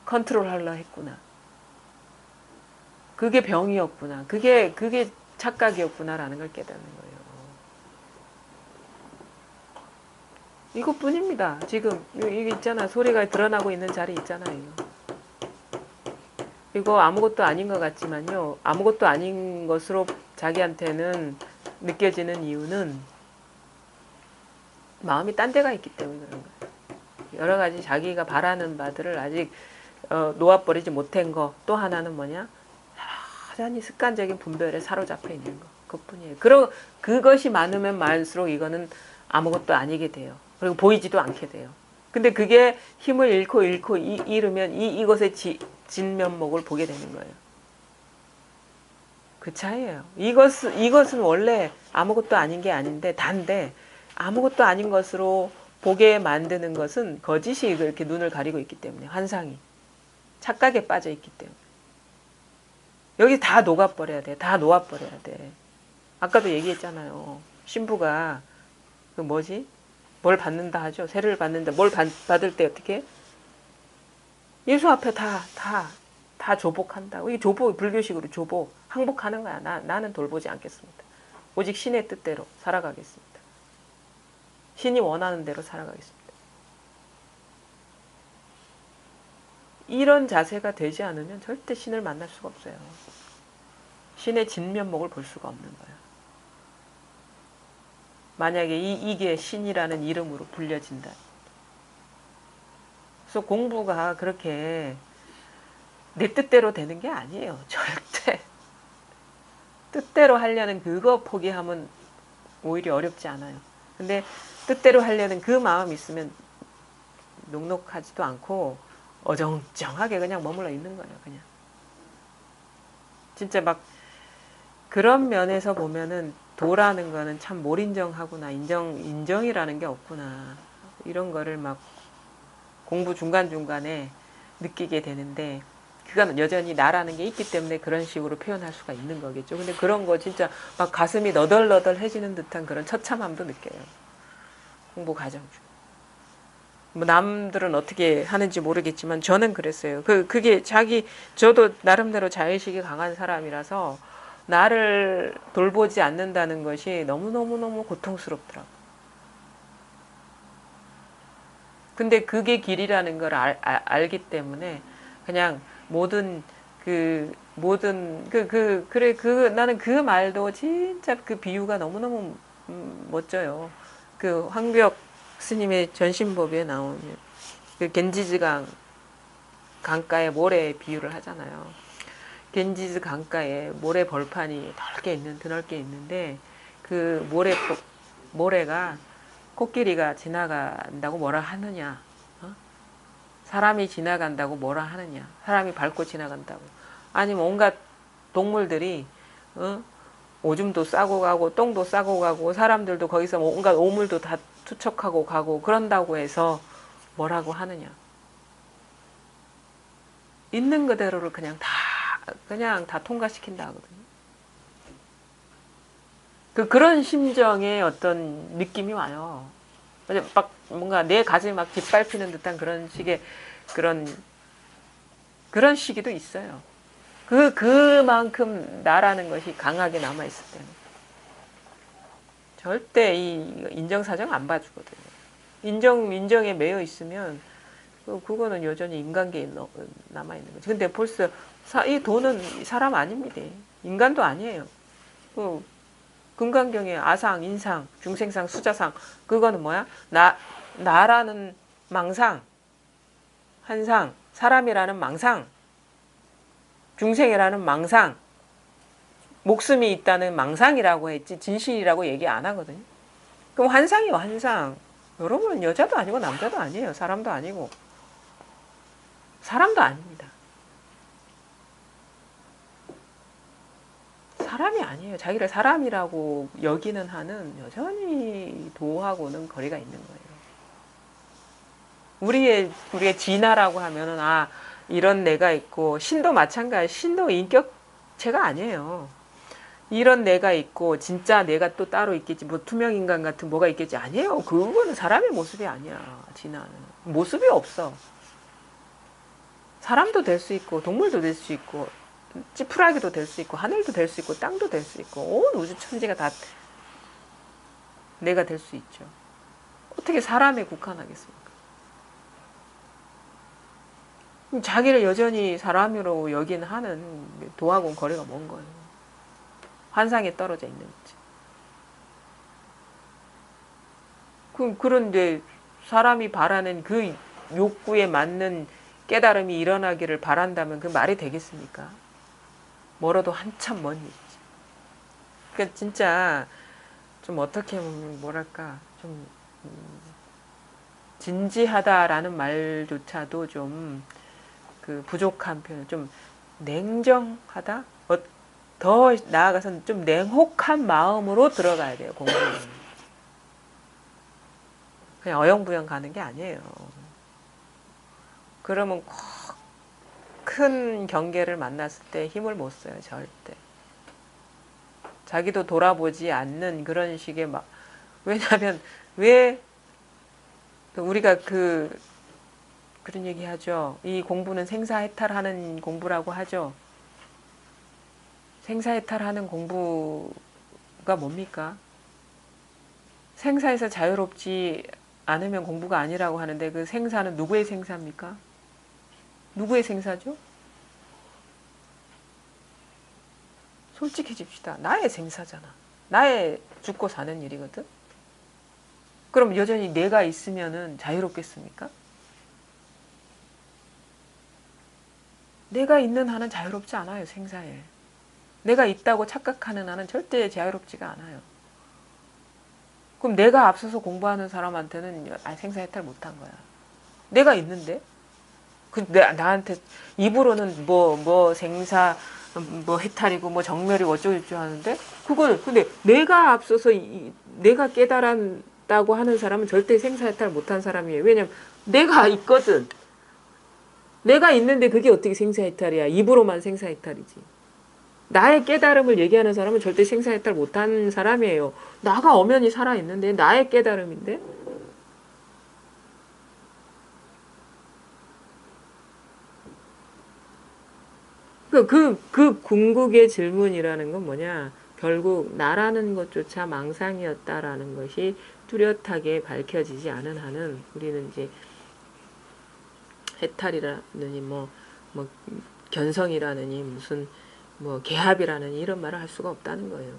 컨트롤하려 했구나. 그게 병이었구나. 그게 착각이었구나라는 걸 깨닫는 거예요. 이것뿐입니다. 지금 이게 있잖아. 소리가 드러나고 있는 자리 있잖아요. 이거 아무것도 아닌 것 같지만요. 아무것도 아닌 것으로 자기한테는 느껴지는 이유는 마음이 딴 데가 있기 때문에 그런 거예요. 여러 가지 자기가 바라는 바들을 아직 놓아버리지 못한 거. 또 하나는 뭐냐? 여전히 습관적인 분별에 사로잡혀 있는 거. 그것뿐이에요. 그것이 많으면 많을수록 이거는 아무것도 아니게 돼요. 그리고 보이지도 않게 돼요. 근데 그게 힘을 잃고 잃으면 이것의 진면목을 보게 되는 거예요. 그 차이예요. 이것은 원래 아무것도 아닌 게 아닌데 단데 아무것도 아닌 것으로 보게 만드는 것은 거짓이 그렇게 눈을 가리고 있기 때문에 환상이 착각에 빠져 있기 때문에 여기 다 녹아버려야 돼. 다 놓아버려야 돼. 아까도 얘기했잖아요. 신부가 뭘 받는다 하죠. 세를 받는다. 뭘 받을 때 어떻게? 예수 앞에 다 조복한다고. 이게 불교식으로 조복, 항복하는 거야. 나는 돌보지 않겠습니다. 오직 신의 뜻대로 살아가겠습니다. 신이 원하는 대로 살아가겠습니다. 이런 자세가 되지 않으면 절대 신을 만날 수가 없어요. 신의 진면목을 볼 수가 없는 거예요. 만약에 이게 신이라는 이름으로 불려진다. 그래서 공부가 그렇게 내 뜻대로 되는 게 아니에요. 절대. 뜻대로 하려는 그거 포기하면 오히려 어렵지 않아요. 근데 뜻대로 하려는 그 마음이 있으면 녹록하지도 않고 어정쩡하게 그냥 머물러 있는 거예요. 그냥. 진짜 막 그런 면에서 보면은 도라는 거는 참 몰인정하구나. 인정이라는 게 없구나. 이런 거를 막 공부 중간중간에 느끼게 되는데 그건 여전히 나라는 게 있기 때문에 그런 식으로 표현할 수가 있는 거겠죠. 근데 그런 거 진짜 막 가슴이 너덜너덜해지는 듯한 그런 처참함도 느껴요. 공부 과정 중. 뭐 남들은 어떻게 하는지 모르겠지만 저는 그랬어요. 그게 저도 나름대로 자의식이 강한 사람이라서 나를 돌보지 않는다는 것이 너무너무너무 고통스럽더라고. 근데 그게 길이라는 걸 알기 때문에 그냥 나는 그 말도 진짜 그 비유가 너무너무 멋져요. 그 황벽 스님의 전신법에 나오는 그 겐지즈 강가의 모래 비유를 하잖아요. 겐지즈 강가에 모래 벌판이 드넓게 있는데 그 모래가 코끼리가 지나간다고 뭐라 하느냐? 사람이 지나간다고 뭐라 하느냐? 사람이 밟고 지나간다고. 아니면 온갖 동물들이 오줌도 싸고 가고 똥도 싸고 가고 사람들도 거기서 온갖 오물도 다 투척하고 가고 그런다고 해서 뭐라고 하느냐? 있는 그대로를 그냥 다 통과시킨다 하거든요. 그런 심정의 어떤 느낌이 와요. 막 뭔가 내 가슴이 막 짓밟히는 듯한 그런 식의 그런 시기도 있어요. 그만큼 나라는 것이 강하게 남아있을 때는 절대 이 인정사정 안 봐주거든요. 인정에 매여 있으면 그거는 여전히 인간계에 남아있는 거지. 근데 벌써 이 돈은 사람 아닙니다. 인간도 아니에요. 금강경에 아상, 인상, 중생상, 수자상 그거는 뭐야? 나라는 망상, 한상, 사람이라는 망상, 중생이라는 망상, 목숨이 있다는 망상이라고 했지 진실이라고 얘기 안 하거든요. 그럼 환상이요, 환상. 여러분은 여자도 아니고 남자도 아니에요. 사람도 아니고. 사람도 아닙니다. 사람이 아니에요. 자기를 사람이라고 여기는 한은 여전히 도하고는 거리가 있는 거예요. 우리의 진화라고 하면은, 이런 내가 있고, 신도 마찬가지, 신도 인격체가 아니에요. 이런 내가 있고, 진짜 내가 또 따로 있겠지, 뭐 투명인간 같은 뭐가 있겠지, 아니에요. 그거는 사람의 모습이 아니야, 진화는. 모습이 없어. 사람도 될 수 있고, 동물도 될 수 있고, 찌푸라기도 될 수 있고, 하늘도 될 수 있고, 땅도 될 수 있고, 온 우주 천지가 다 내가 될 수 있죠. 어떻게 사람에 국한하겠습니까? 자기를 여전히 사람으로 여긴 하는 도하고는 거리가 먼 거예요. 환상에 떨어져 있는 거지. 그런데 사람이 바라는 그 욕구에 맞는 깨달음이 일어나기를 바란다면 그 말이 되겠습니까? 멀어도 한참 먼 일이지. 그러니까 진짜 좀 어떻게 보면 뭐랄까 좀 진지하다라는 말조차도 좀 그 부족한 표현, 좀 냉정하다? 더 나아가서는 좀 냉혹한 마음으로 들어가야 돼요, 공부는. 그냥 어영부영 가는 게 아니에요. 그러면 꼭 큰 경계를 만났을 때 힘을 못 써요, 절대. 자기도 돌아보지 않는 그런 식의 왜냐하면, 왜, 우리가 그런 얘기 하죠. 이 공부는 생사해탈하는 공부라고 하죠. 생사해탈하는 공부가 뭡니까? 생사에서 자유롭지 않으면 공부가 아니라고 하는데 그 생사는 누구의 생사입니까? 누구의 생사죠? 솔직해집시다. 나의 생사잖아. 나의 죽고 사는 일이거든. 그럼 여전히 내가 있으면은 자유롭겠습니까? 내가 있는 한은 자유롭지 않아요, 생사에. 내가 있다고 착각하는 한은 절대 자유롭지가 않아요. 그럼 내가 앞서서 공부하는 사람한테는 생사해탈 못한 거야. 내가 있는데? 나한테 입으로는 뭐 생사 뭐 해탈이고 뭐 정멸이고 어쩌고저쩌고 하는데 근데 내가 앞서서 내가 깨달았다고 하는 사람은 절대 생사해탈 못한 사람이에요. 왜냐면 내가 있거든. 내가 있는데 그게 어떻게 생사해탈이야. 입으로만 생사해탈이지. 나의 깨달음을 얘기하는 사람은 절대 생사해탈 못한 사람이에요. 나가 엄연히 살아있는데 나의 깨달음인데 그 궁극의 질문이라는 건 뭐냐? 결국 나라는 것조차 망상이었다라는 것이 뚜렷하게 밝혀지지 않은 한은 우리는 이제 해탈이라느니 뭐 견성이라느니 무슨 뭐 개합이라느니 이런 말을 할 수가 없다는 거예요.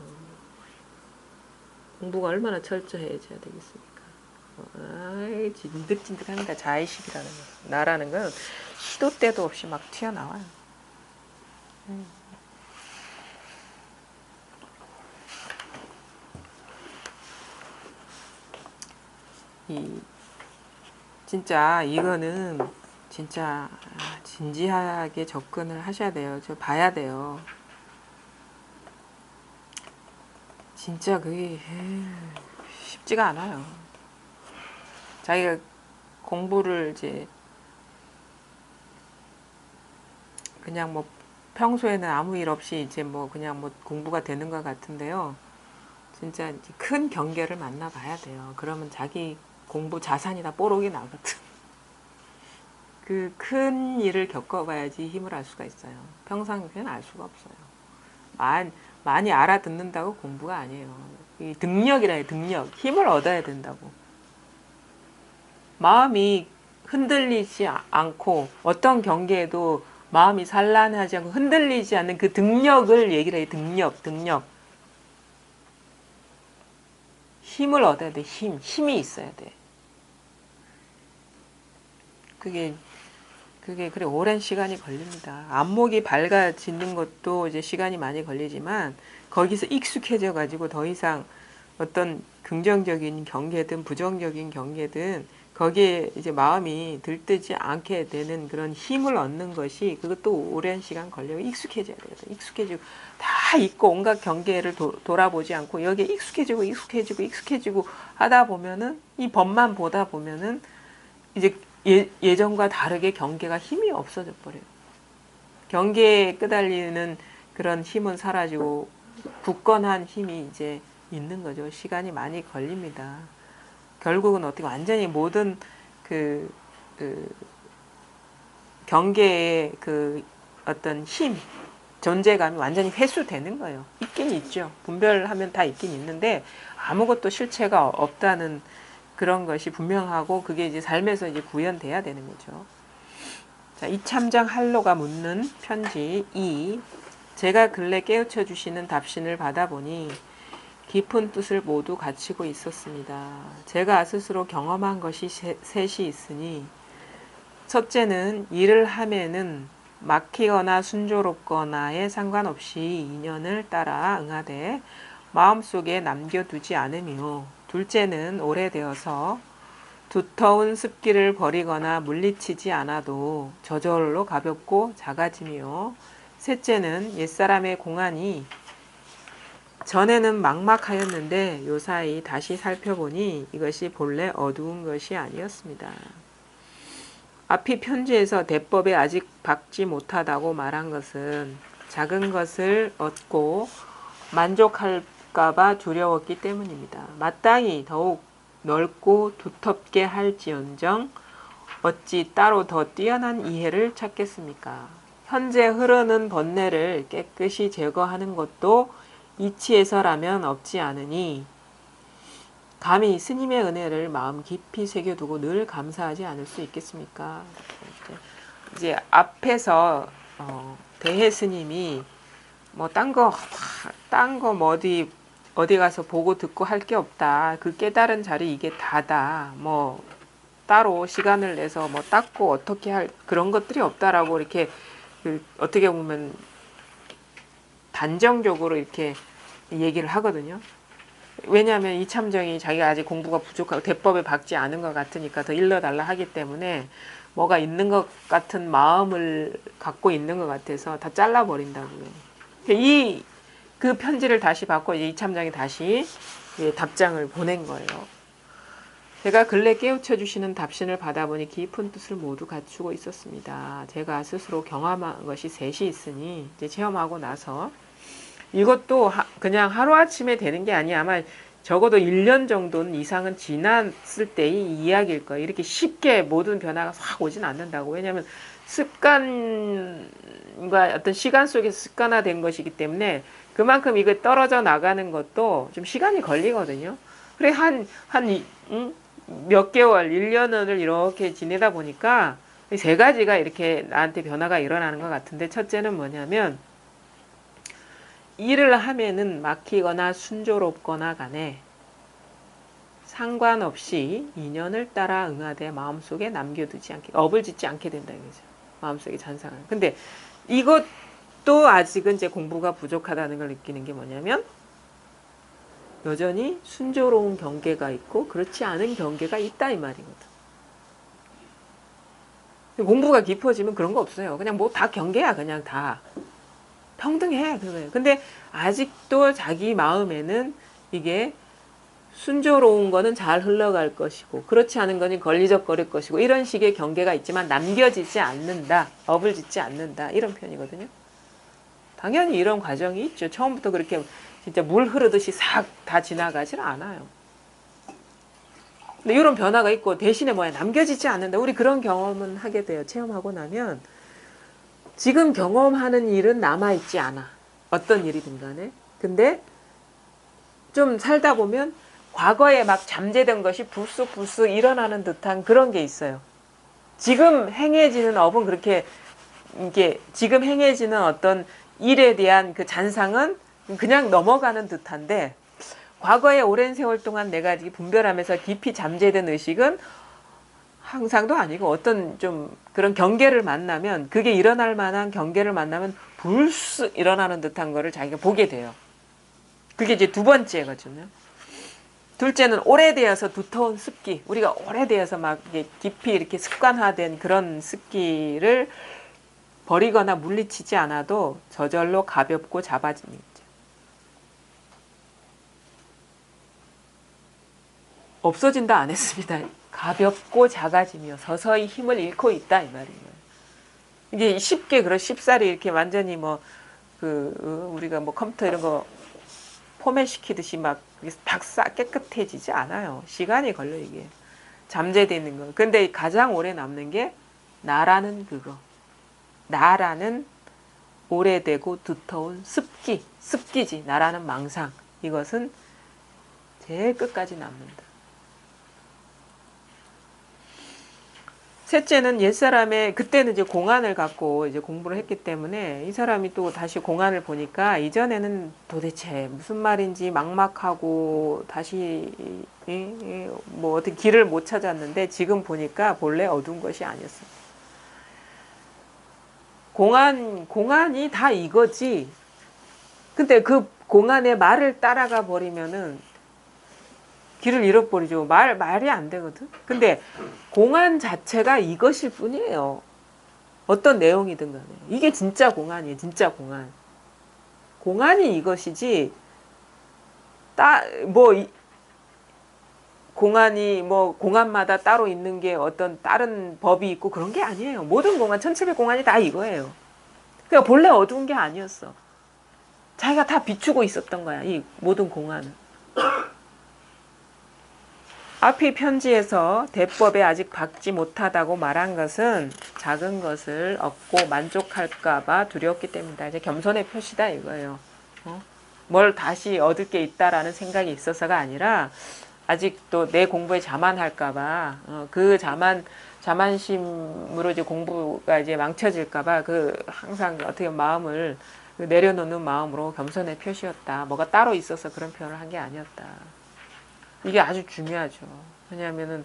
공부가 얼마나 철저해져야 되겠습니까? 아이 진득진득합니다. 자의식이라는 거. 나라는 건 시도 때도 없이 막 튀어나와요. 진짜 이거는 진짜 진지하게 접근을 하셔야 돼요. 저 봐야 돼요. 진짜 그게 쉽지가 않아요. 자기가 공부를 이제 그냥 뭐 평소에는 아무 일 없이 이제 뭐 그냥 뭐 공부가 되는 것 같은데요. 진짜 이제 큰 경계를 만나봐야 돼요. 그러면 자기 공부 자산이 다 뽀록이 나거든. 그 큰 일을 겪어봐야지 힘을 알 수가 있어요. 평상시에는 알 수가 없어요. 많이 알아듣는다고 공부가 아니에요. 이 등력이라 해요. 등력. 힘을 얻어야 된다고. 마음이 흔들리지 않고 어떤 경계에도 마음이 산란하지 않고 흔들리지 않는 그 등력을 얘기를 해요. 등력. 힘을 얻어야 돼. 힘이 있어야 돼. 그게 그래 오랜 시간이 걸립니다. 안목이 밝아지는 것도 이제 시간이 많이 걸리지만 거기서 익숙해져 가지고 더 이상 어떤 긍정적인 경계든 부정적인 경계든 거기에 이제 마음이 들뜨지 않게 되는 그런 힘을 얻는 것이 그것도 오랜 시간 걸려요. 익숙해져야 돼요. 익숙해지고 다 잊고 온갖 경계를 돌아보지 않고 여기에 익숙해지고 하다 보면은 이 법만 보다 보면은 이제 예전과 다르게 경계가 힘이 없어져 버려요. 경계에 끄달리는 그런 힘은 사라지고 굳건한 힘이 이제 있는 거죠. 시간이 많이 걸립니다. 결국은 어떻게 완전히 모든 그 경계의 그 어떤 힘, 존재감이 완전히 회수되는 거예요. 있긴 있죠. 분별하면 다 있긴 있는데 아무것도 실체가 없다는 그런 것이 분명하고 그게 이제 삶에서 이제 구현돼야 되는 거죠. 자, 이참장 할로가 묻는 편지 2. 제가 근래 깨우쳐 주시는 답신을 받아보니 깊은 뜻을 모두 갖추고 있었습니다. 제가 스스로 경험한 것이 셋이 있으니 첫째는 일을 하면은 막히거나 순조롭거나에 상관없이 인연을 따라 응하되 마음속에 남겨두지 않으며 둘째는 오래되어서 두터운 습기를 버리거나 물리치지 않아도 저절로 가볍고 작아지며 셋째는 옛사람의 공안이 전에는 막막하였는데 요사이 다시 살펴보니 이것이 본래 어두운 것이 아니었습니다. 앞이 편지에서 대법에 아직 박지 못하다고 말한 것은 작은 것을 얻고 만족할까봐 두려웠기 때문입니다. 마땅히 더욱 넓고 두텁게 할지언정 어찌 따로 더 뛰어난 이해를 찾겠습니까? 현재 흐르는 번뇌를 깨끗이 제거하는 것도 이치에서라면 없지 않으니 감히 스님의 은혜를 마음 깊이 새겨두고 늘 감사하지 않을 수 있겠습니까? 이제 앞에서 대해 스님이 뭐 딴 거 어디 가서 보고 듣고 할 게 없다. 그 깨달은 자리 이게 다다. 뭐 따로 시간을 내서 뭐 닦고 어떻게 할 그런 것들이 없다라고 이렇게 어떻게 보면 단정적으로 이렇게 얘기를 하거든요. 왜냐하면 이참정이 자기가 아직 공부가 부족하고 대법에 박지 않은 것 같으니까 더 일러달라 하기 때문에 뭐가 있는 것 같은 마음을 갖고 있는 것 같아서 다 잘라버린다고요. 그 편지를 다시 받고 이제 이참정이 다시 답장을 보낸 거예요. 제가 근래 깨우쳐 주시는 답신을 받아보니 깊은 뜻을 모두 갖추고 있었습니다. 제가 스스로 경험한 것이 셋이 있으니 이제 체험하고 나서 이것도 그냥 하루아침에 되는 게 아니야. 아마 적어도 1년 정도는 이상은 지났을 때의 이야기일 거예요. 이렇게 쉽게 모든 변화가 확 오진 않는다고. 왜냐하면 습관과 어떤 시간 속에서 습관화된 것이기 때문에 그만큼 이거 떨어져 나가는 것도 좀 시간이 걸리거든요. 그래 몇 개월, 1년을 이렇게 지내다 보니까 세 가지가 이렇게 나한테 변화가 일어나는 것 같은데 첫째는 뭐냐면 일을 하면은 막히거나 순조롭거나 간에 상관없이 인연을 따라 응하되 마음속에 남겨두지 않게 업을 짓지 않게 된다 이거죠. 마음속에 잔상을. 근데 이것도 아직은 이제 공부가 부족하다는 걸 느끼는 게 뭐냐면 여전히 순조로운 경계가 있고 그렇지 않은 경계가 있다 이 말이거든. 공부가 깊어지면 그런 거 없어요. 그냥 뭐 다 경계야. 그냥 다 평등해 그거예요. 근데 아직도 자기 마음에는 이게 순조로운 거는 잘 흘러갈 것이고 그렇지 않은 거는 걸리적거릴 것이고 이런 식의 경계가 있지만 남겨지지 않는다. 업을 짓지 않는다. 이런 표현이거든요. 당연히 이런 과정이 있죠. 처음부터 그렇게 진짜 물 흐르듯이 싹 다 지나가질 않아요. 근데 이런 변화가 있고 대신에 뭐야 남겨지지 않는다. 우리 그런 경험은 하게 돼요. 체험하고 나면 지금 경험하는 일은 남아있지 않아. 어떤 일이든 간에. 근데 좀 살다 보면 과거에 막 잠재된 것이 불쑥불쑥 일어나는 듯한 그런 게 있어요. 지금 행해지는 업은 그렇게 이게 지금 행해지는 어떤 일에 대한 그 잔상은 그냥 넘어가는 듯한데 과거에 오랜 세월 동안 내가 분별하면서 깊이 잠재된 의식은 항상도 아니고 어떤 좀 그런 경계를 만나면 그게 일어날 만한 경계를 만나면 불쑥 일어나는 듯한 거를 자기가 보게 돼요. 그게 이제 두 번째거든요. 둘째는 오래되어서 두터운 습기. 우리가 오래되어서 막 깊이 이렇게 습관화된 그런 습기를 버리거나 물리치지 않아도 저절로 가볍고 잡아집니다. 없어진다 안 했습니다. 가볍고 작아지며 서서히 힘을 잃고 있다 이 말이에요. 이게 쉽게 쉽사리 이렇게 완전히 우리가 컴퓨터 이런 거 포맷 시키듯이 막 깨끗해지지 않아요. 시간이 걸려 이게. 잠재되어 있는 거. 근데 가장 오래 남는 게 나라는 그거. 나라는 오래되고 두터운 습기지. 나라는 망상. 이것은 제일 끝까지 남는다. 셋째는 옛사람의 그때는 이제 공안을 갖고 이제 공부를 했기 때문에 이 사람이 또 다시 공안을 보니까 이전에는 도대체 무슨 말인지 막막하고 다시 어떻게 길을 못 찾았는데 지금 보니까 본래 어두운 것이 아니었습니다. 공안이 다 이거지. 근데 그 공안의 말을 따라가 버리면은 길을 잃어버리죠. 말이 안 되거든. 근데 공안 자체가 이것일 뿐이에요. 어떤 내용이든 간에. 이게 진짜 공안이에요. 진짜 공안. 공안이 이것이지, 공안이 공안마다 따로 있는 게 어떤 다른 법이 있고 그런 게 아니에요. 모든 공안, 1700공안이 다 이거예요. 그러니까 본래 어두운 게 아니었어. 자기가 다 비추고 있었던 거야. 이 모든 공안은. 앞의 편지에서 대법에 아직 받지 못하다고 말한 것은 작은 것을 얻고 만족할까봐 두려웠기 때문이다. 이제 겸손의 표시다 이거예요. 뭘 다시 얻을 게 있다라는 생각이 있어서가 아니라 아직도 내 공부에 자만할까봐 그 자만심으로 이제 공부가 이제 망쳐질까봐 항상 어떻게 마음을 내려놓는 마음으로 겸손의 표시였다. 뭐가 따로 있어서 그런 표현을 한 게 아니었다. 이게 아주 중요하죠. 왜냐하면은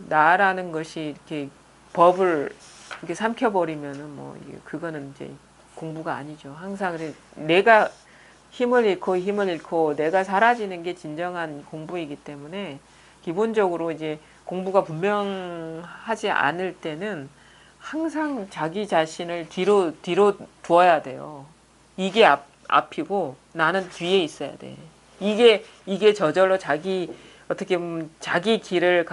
나라는 것이 이렇게 법을 이렇게 삼켜버리면은 그거는 이제 공부가 아니죠. 항상 내가 힘을 잃고 내가 사라지는 게 진정한 공부이기 때문에 기본적으로 이제 공부가 분명하지 않을 때는 항상 자기 자신을 뒤로 두어야 돼요. 이게 앞이고 나는 뒤에 있어야 돼. 이게 저절로 어떻게 보면 자기 길을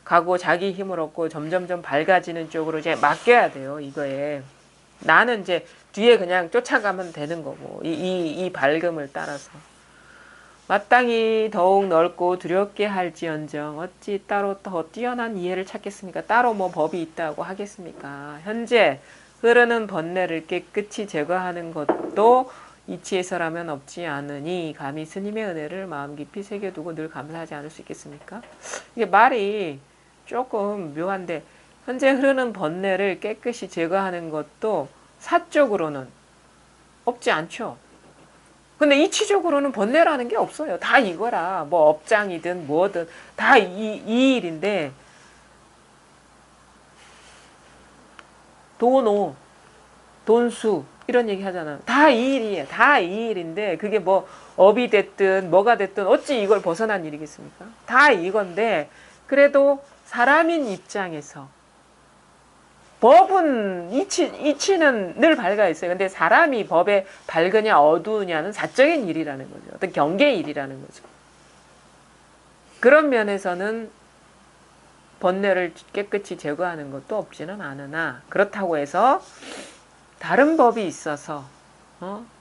가고 자기 힘을 얻고 점점점 밝아지는 쪽으로 이제 맡겨야 돼요, 이거에. 나는 이제 뒤에 그냥 쫓아가면 되는 거고, 이 밝음을 따라서. 마땅히 더욱 넓고 두렵게 할지언정, 어찌 따로 더 뛰어난 이해를 찾겠습니까? 따로 법이 있다고 하겠습니까? 현재 흐르는 번뇌를 깨끗이 제거하는 것도 이치에서라면 없지 않으니 감히 스님의 은혜를 마음 깊이 새겨두고 늘 감사하지 않을 수 있겠습니까? 이게 말이 조금 묘한데 현재 흐르는 번뇌를 깨끗이 제거하는 것도 사적으로는 없지 않죠. 근데 이치적으로는 번뇌라는 게 없어요. 다 이거라. 업장이든 뭐든 다 이 일인데 돈수 이런 얘기 하잖아. 다 이 일이에요. 다 이 일인데 그게 업이 됐든 뭐가 됐든 어찌 이걸 벗어난 일이겠습니까? 다 이건데 그래도 사람인 입장에서 법은 이치는 늘 밝아 있어요. 근데 사람이 법에 밝으냐 어두우냐는 사적인 일이라는 거죠. 어떤 경계의 일이라는 거죠. 그런 면에서는 번뇌를 깨끗이 제거하는 것도 없지는 않으나 그렇다고 해서 다른 법이 있어서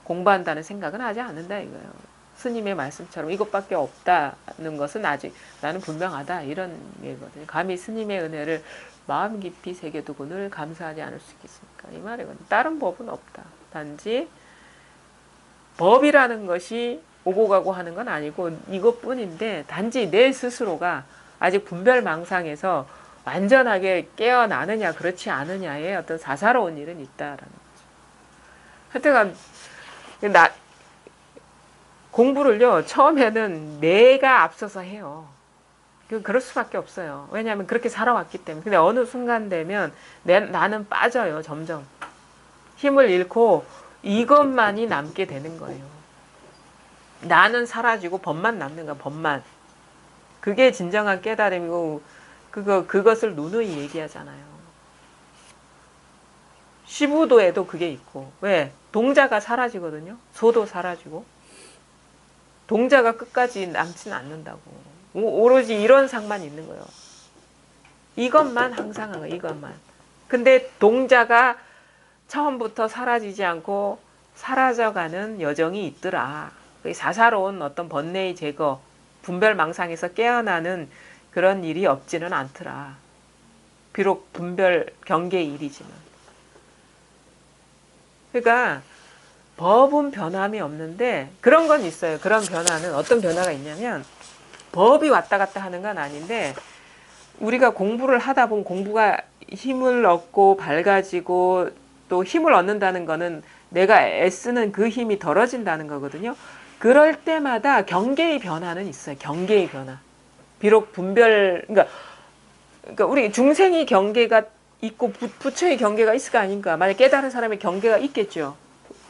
공부한다는 생각은 하지 않는다 이거예요. 스님의 말씀처럼 이것밖에 없다는 것은 아직 나는 분명하다 이런 얘기거든요. 감히 스님의 은혜를 마음 깊이 새겨두고 늘 감사하지 않을 수 있겠습니까? 이 말이거든요. 다른 법은 없다. 단지 법이라는 것이 오고 가고 하는 건 아니고 이것뿐인데 단지 내 스스로가 아직 분별망상에서 완전하게 깨어나느냐 그렇지 않느냐의 어떤 사사로운 일은 있다라는 거죠. 하여튼간 공부를요 처음에는 내가 앞서서 해요. 그럴 수밖에 없어요. 왜냐하면 그렇게 살아왔기 때문에. 근데 어느 순간 되면 나는 빠져요. 점점 힘을 잃고 이것만이 남게 되는 거예요. 나는 사라지고 법만 남는 거야. 법만. 그게 진정한 깨달음이고 그것을 누누이 얘기하잖아요. 시부도에도 그게 있고. 왜? 동자가 사라지거든요. 소도 사라지고. 동자가 끝까지 남지는 않는다고. 오로지 이런 상만 있는 거예요. 이것만 항상 한 거예요. 이것만. 근데 동자가 처음부터 사라지지 않고 사라져가는 여정이 있더라. 사사로운 어떤 번뇌의 제거, 분별망상에서 깨어나는 그런 일이 없지는 않더라. 비록 분별 경계의 일이지만. 그러니까 법은 변함이 없는데 그런 건 있어요. 그런 변화는 어떤 변화가 있냐면 법이 왔다 갔다 하는 건 아닌데 우리가 공부를 하다 보면 공부가 힘을 얻고 밝아지고 또 힘을 얻는다는 거는 내가 애쓰는 그 힘이 덜어진다는 거거든요. 그럴 때마다 경계의 변화는 있어요. 경계의 변화. 비록 그러니까 우리 중생이 경계가 있고 부처의 경계가 있을 거 아닌가. 만약 깨달은 사람의 경계가 있겠죠.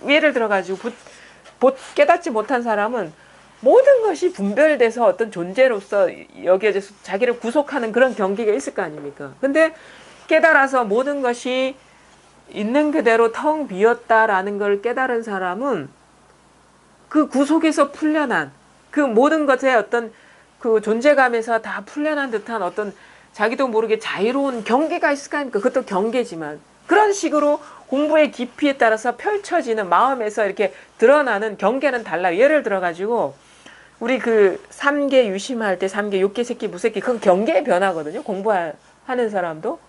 예를 들어가지고 깨닫지 못한 사람은 모든 것이 분별돼서 어떤 존재로서 여기에서 자기를 구속하는 그런 경계가 있을 거 아닙니까? 근데 깨달아서 모든 것이 있는 그대로 텅 비었다라는 걸 깨달은 사람은 그 구속에서 풀려난 그 모든 것의 어떤 그 존재감에서 다 풀려난 듯한 어떤 자기도 모르게 자유로운 경계가 있을 거 아닙니까? 그것도 경계지만 그런 식으로 공부의 깊이에 따라서 펼쳐지는 마음에서 이렇게 드러나는 경계는 달라요. 예를 들어가지고 우리 그 3계 유심할 때 3계 욕계 새끼 무새끼 그건 경계의 변화거든요. 공부하는 사람도.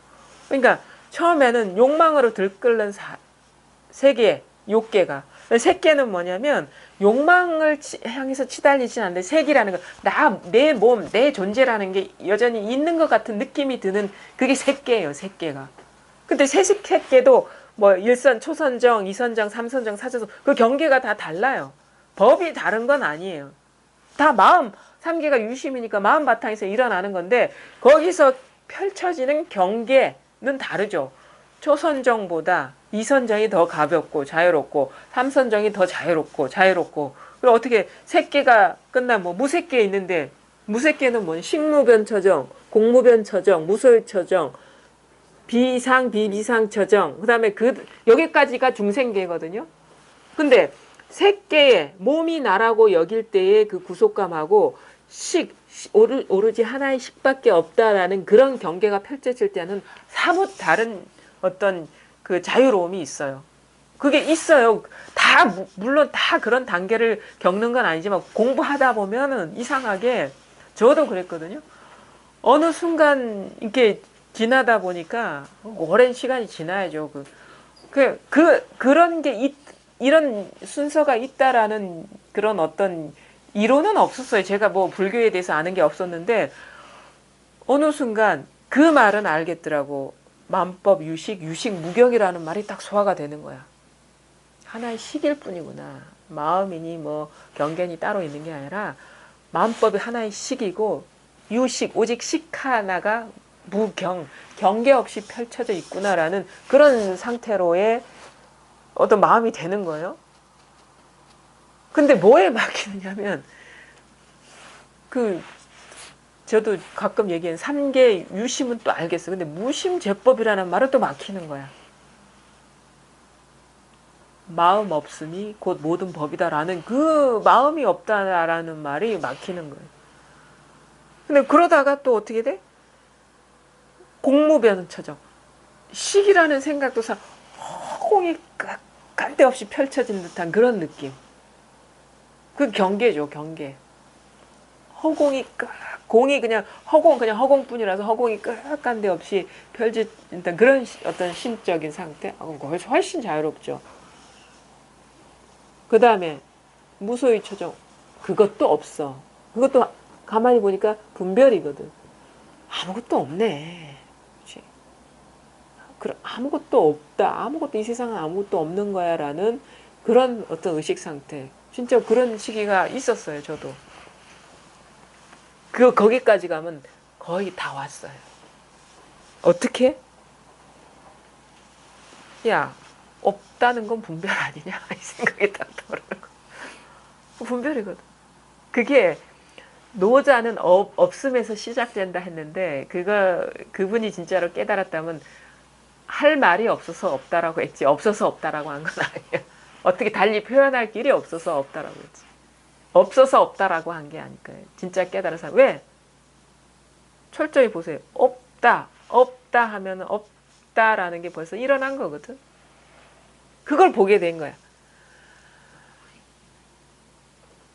그러니까 처음에는 욕망으로 들끓는 세계 욕계가 새끼는 뭐냐면 욕망을 향해서 치달리진 않는데 색이라는 거, 내 몸, 내 존재라는 게 여전히 있는 것 같은 느낌이 드는 그게 새끼예요, 새끼가. 근데 새끼도 뭐 1선, 초선정, 2선정, 3선정, 4선정 그 경계가 다 달라요. 법이 다른 건 아니에요. 다 마음, 3계가 유심이니까 마음 바탕에서 일어나는 건데 거기서 펼쳐지는 경계는 다르죠. 초선정보다 2선정이 더 가볍고 자유롭고 3선정이 더 자유롭고 그리고 어떻게 새끼가 끝나면 뭐 무새끼에 있는데 무새끼는 뭐냐 식무변처정, 공무변처정, 무소유처정, 비상처정 그 다음에 여기까지가 중생계거든요. 근데 새끼의 몸이 나라고 여길 때의 그 구속감하고 오로지 하나의 식밖에 없다라는 그런 경계가 펼쳐질 때는 사뭇 다른 어떤 그 자유로움이 있어요. 그게 있어요. 물론 다 그런 단계를 겪는 건 아니지만 공부하다 보면은 이상하게 저도 그랬거든요. 어느 순간 이렇게 지나다 보니까 오랜 시간이 지나야죠. 그런 게 이런 순서가 있다라는 그런 어떤 이론은 없었어요. 제가 뭐 불교에 대해서 아는 게 없었는데 어느 순간 그 말은 알겠더라고. 만법 유식 무경이라는 말이 딱 소화가 되는 거야. 하나의 식일 뿐이구나. 마음이니 뭐 경계니 따로 있는 게 아니라 만법이 하나의 식이고 유식 오직 식 하나가 경계 없이 펼쳐져 있구나라는 그런 상태로의 어떤 마음이 되는 거예요. 근데 뭐에 막히느냐면 저도 가끔 얘기하는 3계 유심은 또 알겠어. 근데 무심제법이라는 말은 또 막히는 거야. 마음 없음이 곧 모든 법이다라는 그 마음이 없다라는 말이 막히는 거예요. 근데 그러다가 또 어떻게 돼? 공무변처정. 식이라는 생각도 허공이 깐데없이 펼쳐지는 듯한 그런 느낌. 그 경계죠, 경계. 허공이 공이 그냥 허공뿐이라서 허공이 끝간 데 없이 펼쳐진다. 그런 어떤 심적인 상태. 훨씬 자유롭죠. 그 다음에 무소의 초정. 그것도 없어. 그것도 가만히 보니까 분별이거든. 아무것도 없네. 그렇지? 아무것도 없다. 아무것도 이 세상은 아무것도 없는 거야 라는 그런 어떤 의식 상태. 진짜 그런 시기가 있었어요. 저도. 거기까지 가면 거의 다 왔어요. 어떻게? 야, 없다는 건 분별 아니냐? 이 생각이 딱 들어요. 분별이거든. 그게 노자는 없음에서 시작된다 했는데 그분이 진짜로 깨달았다면 할 말이 없어서 없다라고 했지 없어서 없다라고 한 건 아니야. 어떻게 달리 표현할 길이 없어서 없다라고 했지. 없어서 없다라고 한 게 아닐까요? 진짜 깨달은 사람. 왜? 철저히 보세요. 없다 하면 없다라는 게 벌써 일어난 거거든. 그걸 보게 된 거야.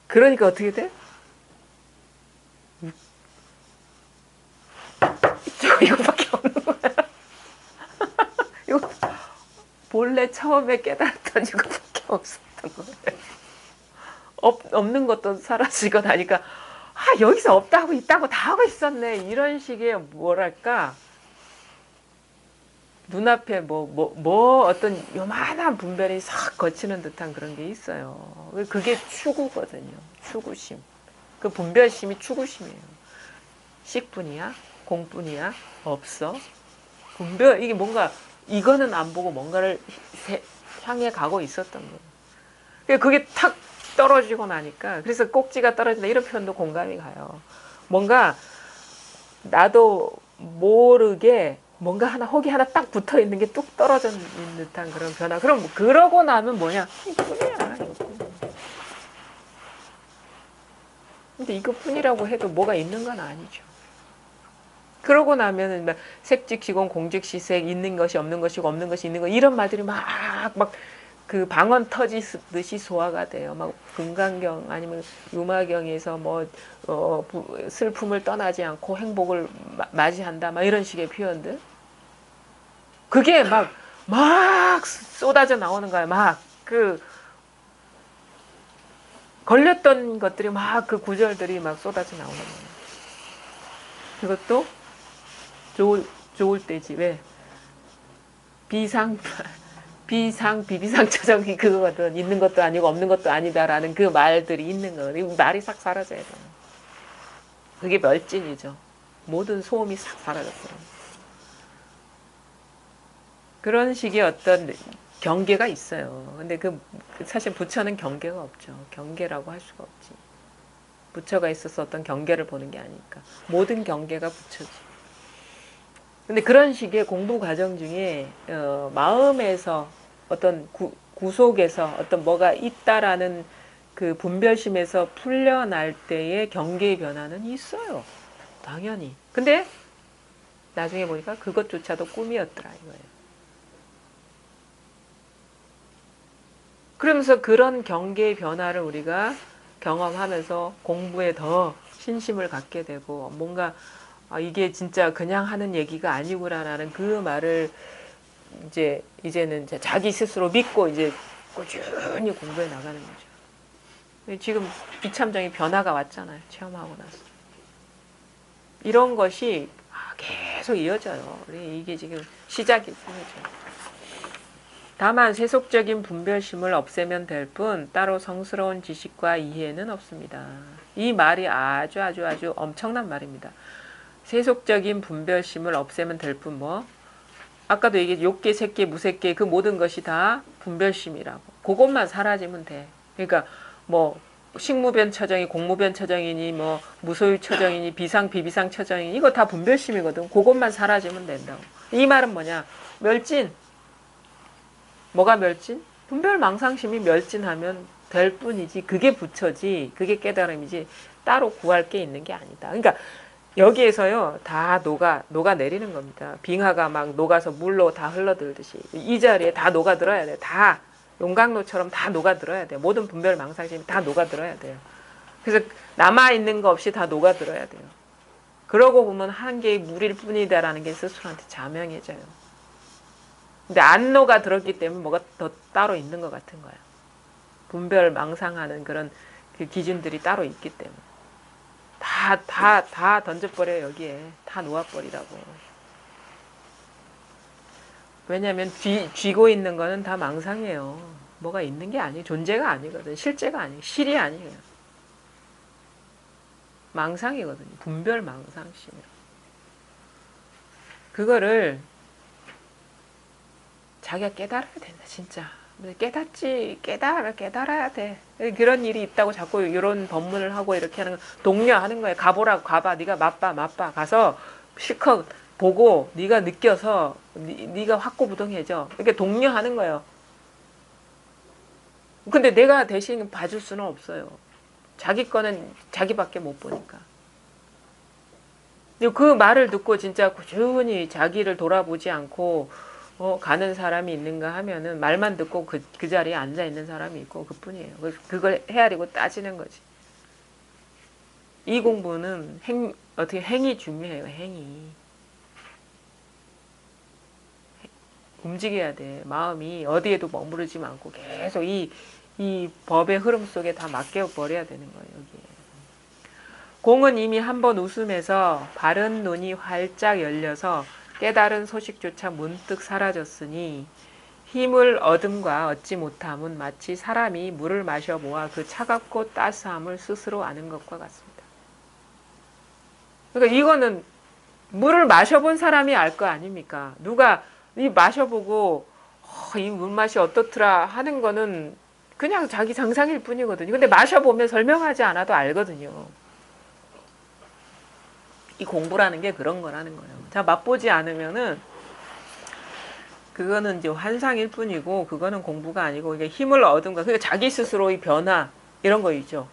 그러니까 어떻게 돼? 이거밖에 없는 거야. 이거 본래 처음에 깨달았던 이거밖에 없었던 거예요. 없는 것도 사라지고 나니까 여기서 없다고 있다고 다 하고 있었네. 이런 식의 뭐랄까 눈앞에 어떤 요만한 분별이 싹 거치는 듯한 그런 게 있어요. 그게 추구거든요. 추구심. 그 분별심이 추구심이에요. 식뿐이야? 공뿐이야? 없어? 분별, 이게 뭔가, 이거는 안 보고 뭔가를 향해 가고 있었던 거예요. 그게 탁 떨어지고 나니까, 그래서 꼭지가 떨어진다, 이런 표현도 공감이 가요. 뭔가, 나도 모르게 뭔가 혹이 하나 딱 붙어 있는 게 뚝 떨어져 있는 듯한 그런 변화. 그럼 그러고 나면 뭐냐? 이뿐이야. 근데 이것뿐이라고 해도 뭐가 있는 건 아니죠. 그러고 나면은 색즉시공 공즉시색 있는 것이 없는 것이고 없는 것이 있는 거 이런 말들이 막 그 방언 터지듯이 소화가 돼요. 막 금강경 아니면 유마경에서 슬픔을 떠나지 않고 행복을 맞이한다. 막 이런 식의 표현들. 그게 막 쏟아져 나오는 거야. 걸렸던 것들이 그 구절들이 막 쏟아져 나오는 거예요. 그것도 좋을 때지. 왜? 비비상처적인 그거거든. 있는 것도 아니고 없는 것도 아니다라는 그 말들이 있는 거거든. 말이 싹 사라져야 돼. 그게 멸진이죠. 모든 소음이 싹 사라졌어요. 그런 식의 어떤 경계가 있어요. 근데 사실 부처는 경계가 없죠. 경계라고 할 수가 없지. 부처가 있어서 어떤 경계를 보는 게 아니니까. 모든 경계가 부처지. 근데 그런 식의 공부 과정 중에 마음에서 어떤 구속에서 어떤 뭐가 있다라는 그 분별심에서 풀려날 때의 경계의 변화는 있어요. 당연히. 근데 나중에 보니까 그것조차도 꿈이었더라 이거예요. 그러면서 그런 경계의 변화를 우리가 경험하면서 공부에 더 신심을 갖게 되고 뭔가 이게 진짜 그냥 하는 얘기가 아니구나라는 그 말을 이제는 자기 스스로 믿고 이제 꾸준히 공부해 나가는 거죠. 지금 비참정의 변화가 왔잖아요. 체험하고 나서. 이런 것이 계속 이어져요. 이게 지금 시작일 뿐이죠. 다만 세속적인 분별심을 없애면 될 뿐 따로 성스러운 지식과 이해는 없습니다. 이 말이 아주 엄청난 말입니다. 세속적인 분별심을 없애면 될 뿐 아까도 얘기했죠. 욕계, 색계, 무색계 그 모든 것이 다 분별심이라고. 그것만 사라지면 돼. 그러니까 식무변 처정이 공무변 처정이니 무소유 처정이니 비상 비비상 처정이니 이거 다 분별심이거든. 그것만 사라지면 된다고. 이 말은 뭐냐? 멸진. 뭐가 멸진? 분별 망상심이 멸진하면 될 뿐이지 그게 부처지 그게 깨달음이지 따로 구할 게 있는 게 아니다. 그러니까 여기에서요 다 녹아 내리는 겁니다. 빙하가 막 녹아서 물로 다 흘러들듯이 이 자리에 다 녹아들어야 돼. 다 용광로처럼 다 녹아들어야 돼요. 모든 분별 망상심이 다 녹아들어야 돼요. 그래서 남아있는 거 없이 다 녹아들어야 돼요. 그러고 보면 한 개의 물일 뿐이다라는 게 스스로한테 자명해져요. 근데 안 녹아들었기 때문에 뭐가 더 따로 있는 것 같은 거예요. 분별 망상하는 그런 그 기준들이 따로 있기 때문에. 다 던져버려요, 여기에. 다 놓아버리라고. 왜냐면 쥐고 있는 거는 다 망상이에요. 뭐가 있는 게 아니에요. 존재가 아니거든. 실제가 아니에요. 실이 아니에요. 망상이거든요. 분별 망상심이요. 그거를 자기가 깨달아야 된다, 진짜. 깨달아야 돼. 그런 일이 있다고 자꾸 이런 법문을 하고 이렇게 하는 거, 독려하는 거예요. 가보라고, 가봐. 네가 맛봐. 가서 실컷 보고, 네가 느껴서, 네가 확고부동해져. 이렇게 독려하는 거예요. 근데 내가 대신 봐줄 수는 없어요. 자기 거는 자기밖에 못 보니까. 그 말을 듣고 진짜 꾸준히 자기를 돌아보지 않고 가는 사람이 있는가 하면은 말만 듣고 그 자리에 앉아 있는 사람이 있고 그뿐이에요. 그걸 헤아리고 따지는 거지. 이 공부는 어떻게 행이 중요해요. 행이. 움직여야 돼. 마음이 어디에도 머무르지 않고 계속 이 법의 흐름 속에 다 맡겨버려야 되는 거예요. 여기에. 공은 이미 한번 웃으면서 바른 눈이 활짝 열려서 깨달은 소식조차 문득 사라졌으니 힘을 얻음과 얻지 못함은 마치 사람이 물을 마셔 모아 그 차갑고 따스함을 스스로 아는 것과 같습니다. 그러니까 이거는 물을 마셔본 사람이 알 거 아닙니까? 누가 이 마셔보고 이 물맛이 어떻더라 하는 거는 그냥 자기 상상일 뿐이거든요. 근데 마셔보면 설명하지 않아도 알거든요. 이 공부라는 게 그런 거라는 거예요. 자, 맛보지 않으면은 그거는 이제 환상일 뿐이고 그거는 공부가 아니고 이게 힘을 얻은 거. 그러니까 자기 스스로의 변화 이런 거 있죠.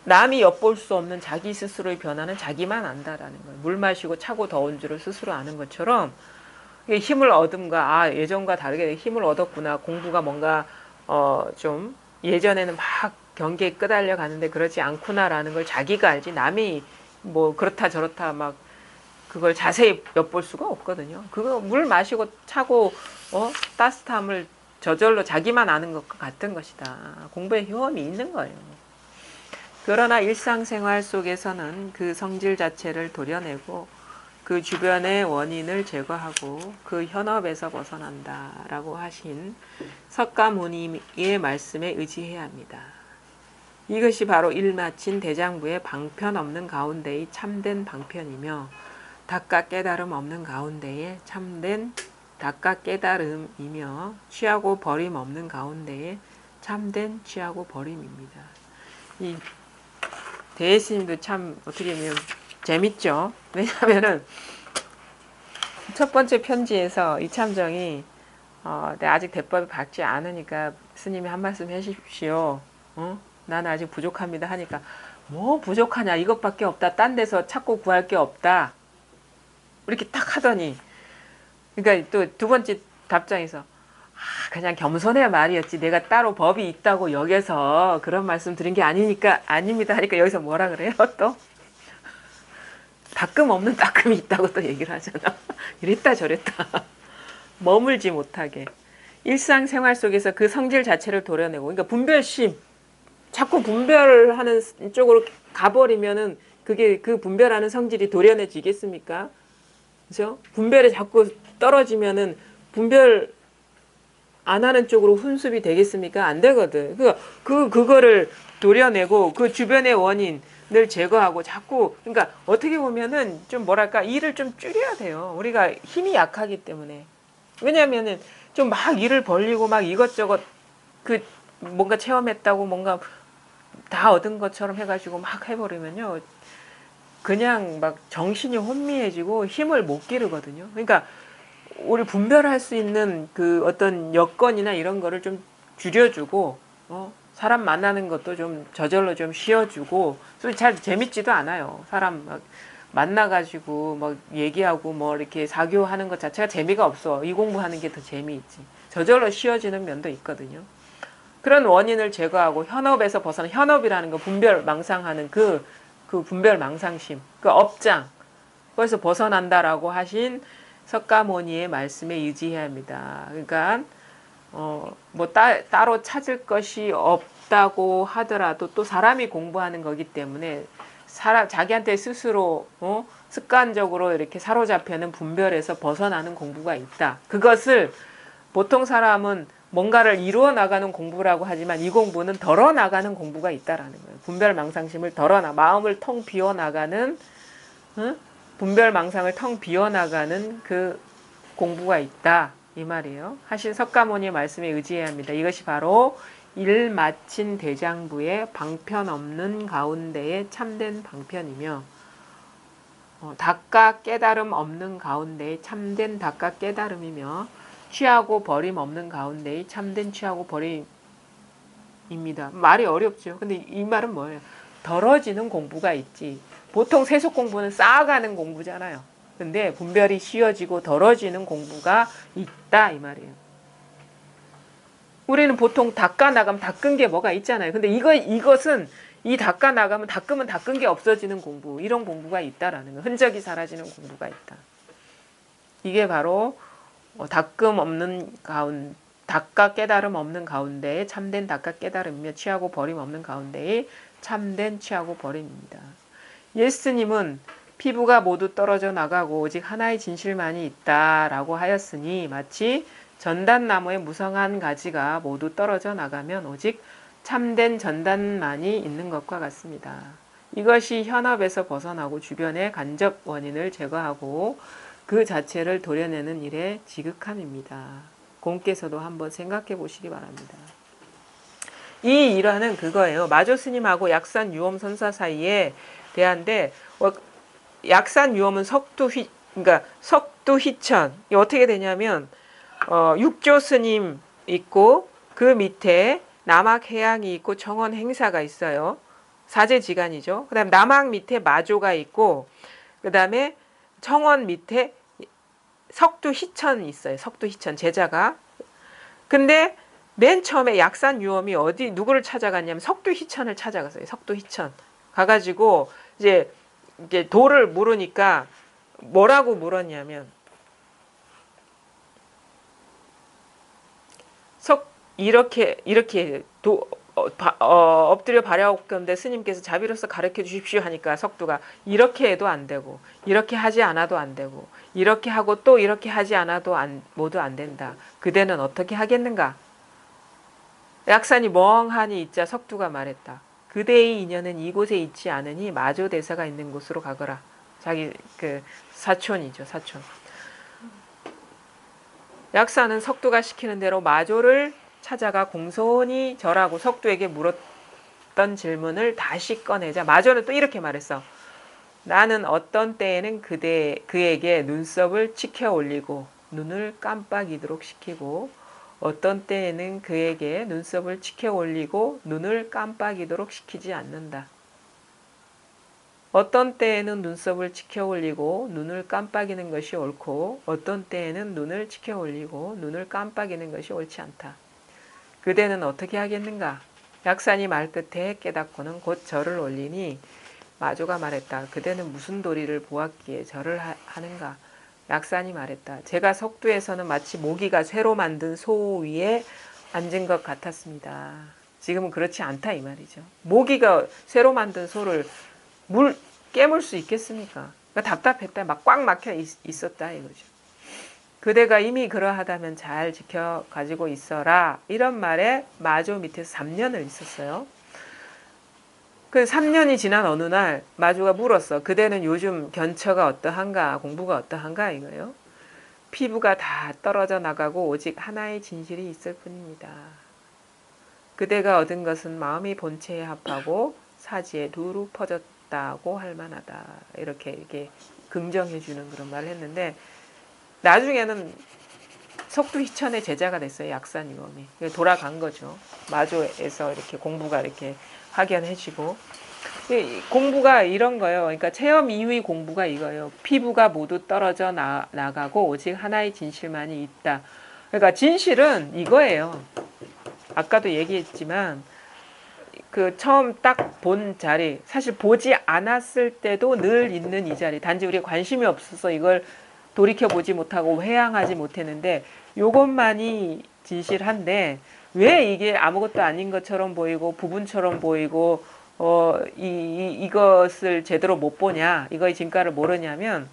남이 엿볼 수 없는 자기 스스로의 변화는 자기만 안다라는 거예요. 물 마시고 차고 더운 줄을 스스로 아는 것처럼 힘을 얻음과 예전과 다르게 힘을 얻었구나. 공부가 뭔가 좀 예전에는 막 경계에 끄달려 가는데 그렇지 않구나라는 걸 자기가 알지 남이 뭐 그렇다 저렇다 막 그걸 자세히 엿볼 수가 없거든요. 그거 물 마시고 차고 따뜻함을 저절로 자기만 아는 것과 같은 것이다. 공부에 효험이 있는 거예요. 그러나 일상생활 속에서는 그 성질 자체를 도려내고 그 주변의 원인을 제거하고 그 현업에서 벗어난다라고 하신 석가모니의 말씀에 의지해야 합니다. 이것이 바로 일마친 대장부의 방편 없는 가운데의 참된 방편이며 닦아 깨달음 없는 가운데에 참된 닦아 깨달음이며 취하고 버림 없는 가운데에 참된 취하고 버림입니다. 이 대예스님도 참 어떻게 보면 재밌죠. 왜냐하면은 첫 번째 편지에서 이참정이 내가 아직 대법을 받지 않으니까 스님이 한 말씀 해주십시오. 나는 아직 부족합니다 하니까 뭐 부족하냐 이것밖에 없다. 딴 데서 찾고 구할 게 없다. 이렇게 딱 하더니 그러니까 또 두 번째 답장에서 그냥 겸손의 말이었지 내가 따로 법이 있다고 여기서 그런 말씀 드린 게 아닙니다 하니까 여기서 뭐라 그래요 또? 따끔 없는 따끔이 있다고 또 얘기를 하잖아. 이랬다 저랬다. 머물지 못하게. 일상생활 속에서 그 성질 자체를 도려내고 그러니까 분별심 자꾸 분별하는 쪽으로 가버리면은 그게 그 분별하는 성질이 도려내지겠습니까? 그죠? 분별에 자꾸 떨어지면은 분별 안 하는 쪽으로 훈습이 되겠습니까? 안 되거든. 그거를 도려내고 그 주변의 원인을 제거하고 자꾸 그러니까 어떻게 보면은 좀 뭐랄까 일을 좀 줄여야 돼요. 우리가 힘이 약하기 때문에. 왜냐면은 좀 막 일을 벌리고 막 이것저것 그 뭔가 체험했다고 뭔가 다 얻은 것처럼 해가지고 막 해버리면요. 그냥 막 정신이 혼미해지고 힘을 못 기르거든요. 그러니까 우리 분별할 수 있는 그 어떤 여건이나 이런 거를 좀 줄여주고, 사람 만나는 것도 좀 저절로 좀 쉬어주고, 잘 재밌지도 않아요. 사람 막 만나가지고 막 얘기하고 뭐 이렇게 사교하는 것 자체가 재미가 없어. 이 공부하는 게 더 재미있지. 저절로 쉬어지는 면도 있거든요. 그런 원인을 제거하고 현업에서 벗어나, 현업이라는 거 분별망상하는 그 분별망상심, 그 업장, 거기서 벗어난다라고 하신 석가모니의 말씀에 의지해야 합니다. 그러니까 뭐 따로 찾을 것이 없다고 하더라도 또 사람이 공부하는 거기 때문에 자기한테 스스로 습관적으로 이렇게 사로잡혀는 분별에서 벗어나는 공부가 있다. 그것을 보통 사람은 뭔가를 이루어 나가는 공부라고 하지만 이 공부는 덜어 나가는 공부가 있다라는 거예요. 분별망상심을 마음을 텅 비워 나가는, 분별망상을 텅 비워 나가는 그 공부가 있다 이 말이에요. 하신 석가모니의 말씀에 의지해야 합니다. 이것이 바로 일 마친 대장부의 방편 없는 가운데에 참된 방편이며 닦아 깨달음 없는 가운데에 참된 닦아 깨달음이며 취하고 버림 없는 가운데에 참된 취하고 버림입니다. 말이 어렵죠. 근데 이 말은 뭐예요? 덜어지는 공부가 있지. 보통 세속 공부는 쌓아가는 공부잖아요. 근데 분별이 쉬워지고 덜어지는 공부가 있다 이 말이에요. 우리는 보통 닦아 나가면 닦은 게 뭐가 있잖아요. 근데 이것은 이 닦아 나가면 닦으면 닦은 게 없어지는 공부, 이런 공부가 있다라는 거. 흔적이 사라지는 공부가 있다. 이게 바로 닦아 깨달음 없는 가운데에 참된 닦아 깨달음이며 취하고 버림 없는 가운데에 참된 취하고 버림입니다. 예수님은 피부가 모두 떨어져 나가고 오직 하나의 진실만이 있다라고 하였으니 마치 전단나무의 무성한 가지가 모두 떨어져 나가면 오직 참된 전단만이 있는 것과 같습니다. 이것이 현업에서 벗어나고 주변의 간접 원인을 제거하고 그 자체를 도려내는 일의 지극함입니다. 공께서도 한번 생각해 보시기 바랍니다. 이 일화는 그거예요. 마조 스님하고 약산 유엄 선사 사이에 대한데, 약산 유엄은 그러니까 석두휘천. 이 어떻게 되냐면 육조 스님 있고 그 밑에 남학 해양이 있고 정원 행사가 있어요. 사제지간이죠. 그다음 남학 밑에 마조가 있고 그다음에 청원 밑에 석두희천이 있어요. 석두희천 제자가. 근데 맨 처음에 약산 유엄이 누구를 찾아갔냐면 석두희천을 찾아갔어요. 석두희천 가가지고 이제 도를 물으니까 뭐라고 물었냐면 이렇게 엎드려 발야옵건데 스님께서 자비로서 가르쳐 주십시오 하니까 석두가 이렇게 해도 안 되고 이렇게 하지 않아도 안 되고 이렇게 하고 또 이렇게 하지 않아도 모두 안 된다. 그대는 어떻게 하겠는가? 약산이 멍하니 있자 석두가 말했다. 그대의 인연은 이곳에 있지 않으니 마조 대사가 있는 곳으로 가거라. 자기 그 사촌이죠, 사촌. 약사는 석두가 시키는 대로 마조를 찾아가 공손히 절하고 석두에게 물었던 질문을 다시 꺼내자 마조는 또 이렇게 말했어. 나는 어떤 때에는 그에게 눈썹을 치켜 올리고 눈을 깜빡이도록 시키고 어떤 때에는 그에게 눈썹을 치켜 올리고 눈을 깜빡이도록 시키지 않는다. 어떤 때에는 눈썹을 치켜 올리고 눈을 깜빡이는 것이 옳고 어떤 때에는 눈을 치켜 올리고 눈을 깜빡이는 것이 옳지 않다. 그대는 어떻게 하겠는가? 약산이 말끝에 깨닫고는 곧 절을 올리니 마조가 말했다. 그대는 무슨 도리를 보았기에 절을 하는가? 약산이 말했다. 제가 석두에서는 마치 모기가 새로 만든 소 위에 앉은 것 같았습니다. 지금은 그렇지 않다 이 말이죠. 모기가 새로 만든 소를 깨물 수 있겠습니까? 그러니까 답답했다. 막 꽉 막혀 있었다 이거죠. 그대가 이미 그러하다면 잘 지켜 가지고 있어라. 이런 말에 마조 밑에서 3년을 있었어요. 그 3년이 지난 어느 날 마조가 물었어. 그대는 요즘 견처가 어떠한가? 공부가 어떠한가? 이거요. 피부가 다 떨어져 나가고 오직 하나의 진실이 있을 뿐입니다. 그대가 얻은 것은 마음이 본체에 합하고 사지에 두루 퍼졌다고 할 만하다. 이렇게 긍정해주는 그런 말을 했는데 나중에는 석두희천의 제자가 됐어요. 약산유엄이. 돌아간 거죠. 마조에서 이렇게 공부가 이렇게 확연해지고. 공부가 이런 거예요. 그러니까 체험 이후의 공부가 이거예요. 피부가 모두 떨어져 나가고 오직 하나의 진실만이 있다. 그러니까 진실은 이거예요. 아까도 얘기했지만 그 처음 딱 본 자리, 사실 보지 않았을 때도 늘 있는 이 자리, 단지 우리가 관심이 없어서 이걸 돌이켜보지 못하고 회항하지 못했는데 요것만이 진실한데 왜 이게 아무것도 아닌 것처럼 보이고 부분처럼 보이고 이것을 제대로 못 보냐, 이거의 진가를 모르냐면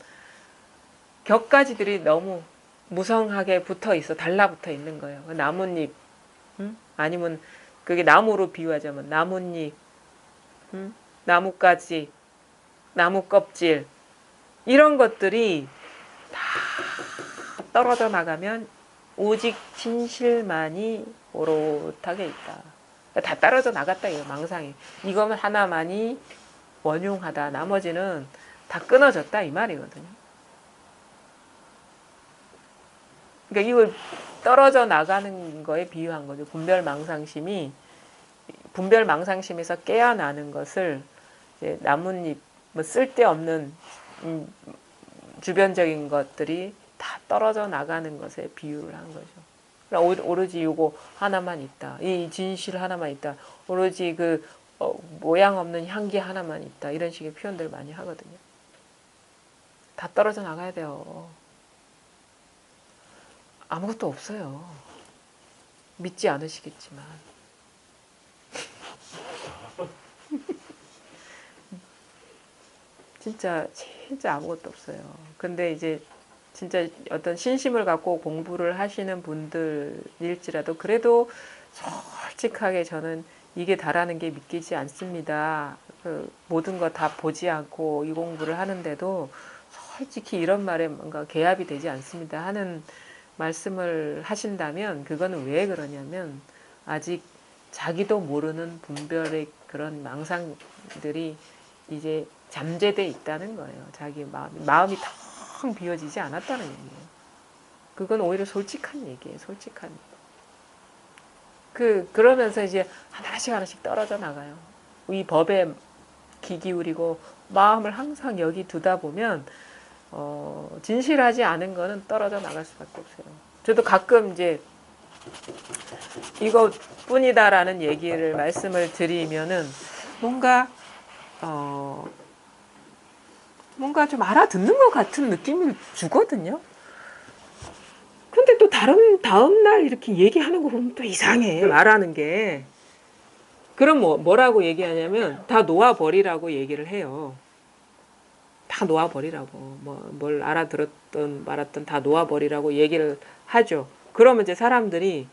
격가지들이 너무 무성하게 붙어 있어, 달라붙어 있는 거예요. 나뭇잎, 아니면 그게 나무로 비유하자면 나뭇잎, 나뭇가지, 나무 껍질, 이런 것들이 다 떨어져 나가면 오직 진실만이 오롯하게 있다. 다 떨어져 나갔다 이거 망상이. 이거만 하나만이 원흉하다. 나머지는 다 끊어졌다 이 말이거든요. 그러니까 이걸 떨어져 나가는 거에 비유한 거죠. 분별망상심에서 깨어나는 것을 이제 나뭇잎, 뭐 쓸데없는 주변적인 것들이 다 떨어져 나가는 것에 비유를 한 거죠. 그러니까 오로지 이거 하나만 있다. 이 진실 하나만 있다. 오로지 그 모양 없는 향기 하나만 있다. 이런 식의 표현들 많이 하거든요. 다 떨어져 나가야 돼요. 아무것도 없어요. 믿지 않으시겠지만. 진짜 아무것도 없어요. 근데 이제 진짜 어떤 신심을 갖고 공부를 하시는 분들일지라도 그래도 솔직하게 저는 이게 다라는 게 믿기지 않습니다. 그 모든 거 다 보지 않고 이 공부를 하는데도 솔직히 이런 말에 뭔가 개합이 되지 않습니다 하는 말씀을 하신다면 그거는 왜 그러냐면 아직 자기도 모르는 분별의 그런 망상들이 이제 잠재돼 있다는 거예요. 자기 마음이 텅 비워지지 않았다는 얘기예요. 그건 오히려 솔직한 얘기예요. 솔직한 얘기. 그러면서 이제 하나씩 떨어져 나가요. 이 법에 귀 기울이고 마음을 항상 여기 두다 보면 진실하지 않은 거는 떨어져 나갈 수밖에 없어요. 저도 가끔 이제 이것뿐이다라는 얘기를 말씀을 드리면은 뭔가 좀 알아듣는 것 같은 느낌을 주거든요. 근데 또 다음날 이렇게 얘기하는 거 보면 또 이상해, 말하는 게. 그럼 뭐라고 얘기하냐면 다 놓아버리라고 얘기를 해요. 다 놓아버리라고. 뭘 알아들었던 말았던 다 놓아버리라고 얘기를 하죠. 그러면 이제 사람들이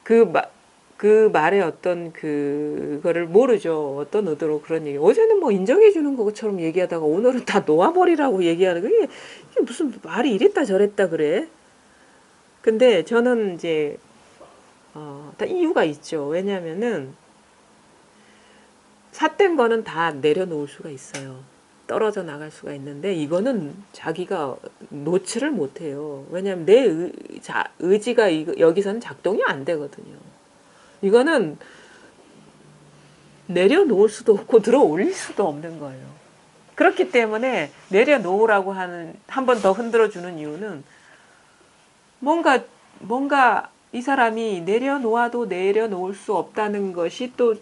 그 말의 어떤 그거를 모르죠. 어떤 의도로 그런 얘기. 어제는 뭐 인정해주는 것처럼 얘기하다가 오늘은 다 놓아버리라고 얘기하는 게 이게 무슨 말이 이랬다 저랬다 그래. 근데 저는 이제 다 이유가 있죠. 왜냐면은 삿된 거는 다 내려놓을 수가 있어요. 떨어져 나갈 수가 있는데 이거는 자기가 놓지를 못해요. 왜냐하면 내 의지가 여기서는 작동이 안 되거든요. 이거는 내려놓을 수도 없고 들어 올릴 수도 없는 거예요. 그렇기 때문에 내려놓으라고 한 번 더 흔들어주는 이유는 뭔가 이 사람이 내려놓아도 내려놓을 수 없다는 것이 또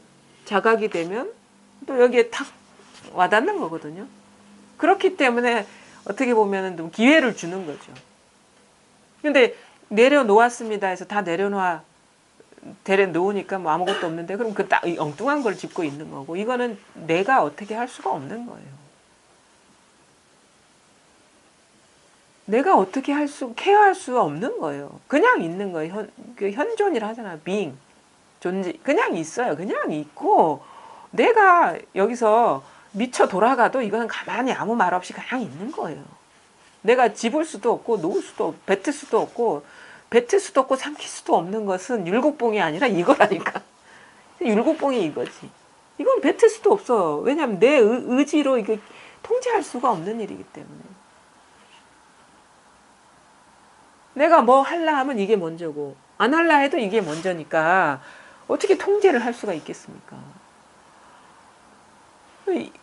자각이 되면 또 여기에 탁 와닿는 거거든요. 그렇기 때문에 어떻게 보면 좀 기회를 주는 거죠. 근데 내려놓았습니다 해서 다 내려놓으니까 뭐 아무것도 없는데 그럼 그 딱 엉뚱한 걸 짚고 있는 거고 이거는 내가 어떻게 할 수가 없는 거예요. 내가 어떻게 케어할 수 없는 거예요. 그냥 있는 거예요. 현존이라 하잖아. being. 존재. 그냥 있어요. 그냥 있고 내가 여기서 미쳐 돌아가도 이거는 가만히 아무 말 없이 그냥 있는 거예요. 내가 집을 수도 없고 놓을 수도 없고 뱉을 수도 없고 삼킬 수도 없는 것은 율곡봉이 아니라 이거라니까. 율곡봉이 이거지. 이건 뱉을 수도 없어. 왜냐하면 내 의지로 이게 통제할 수가 없는 일이기 때문에. 내가 뭐 할라 하면 이게 먼저고 안 할라 해도 이게 먼저니까 어떻게 통제를 할 수가 있겠습니까?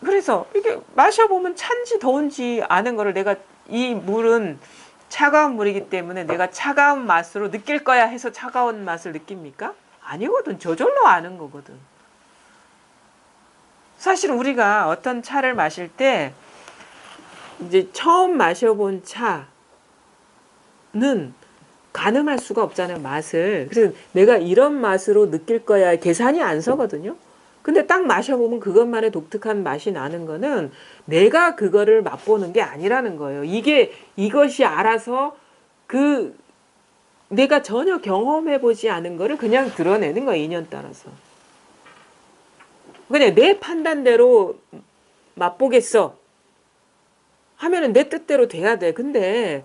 그래서 이게 마셔보면 찬지 더운지 아는 거를 내가 이 물은 차가운 물이기 때문에 내가 차가운 맛으로 느낄 거야 해서 차가운 맛을 느낍니까? 아니거든. 저절로 아는 거거든. 사실 우리가 어떤 차를 마실 때 이제 처음 마셔본 차는 가늠할 수가 없잖아요, 맛을. 그래서 내가 이런 맛으로 느낄 거야 계산이 안 서거든요. 근데 딱 마셔보면 그것만의 독특한 맛이 나는 거는 내가 그거를 맛보는 게 아니라는 거예요. 이것이 알아서 그 내가 전혀 경험해보지 않은 거를 그냥 드러내는 거예요, 인연 따라서. 그냥 내 판단대로 맛보겠어 하면은 내 뜻대로 돼야 돼. 근데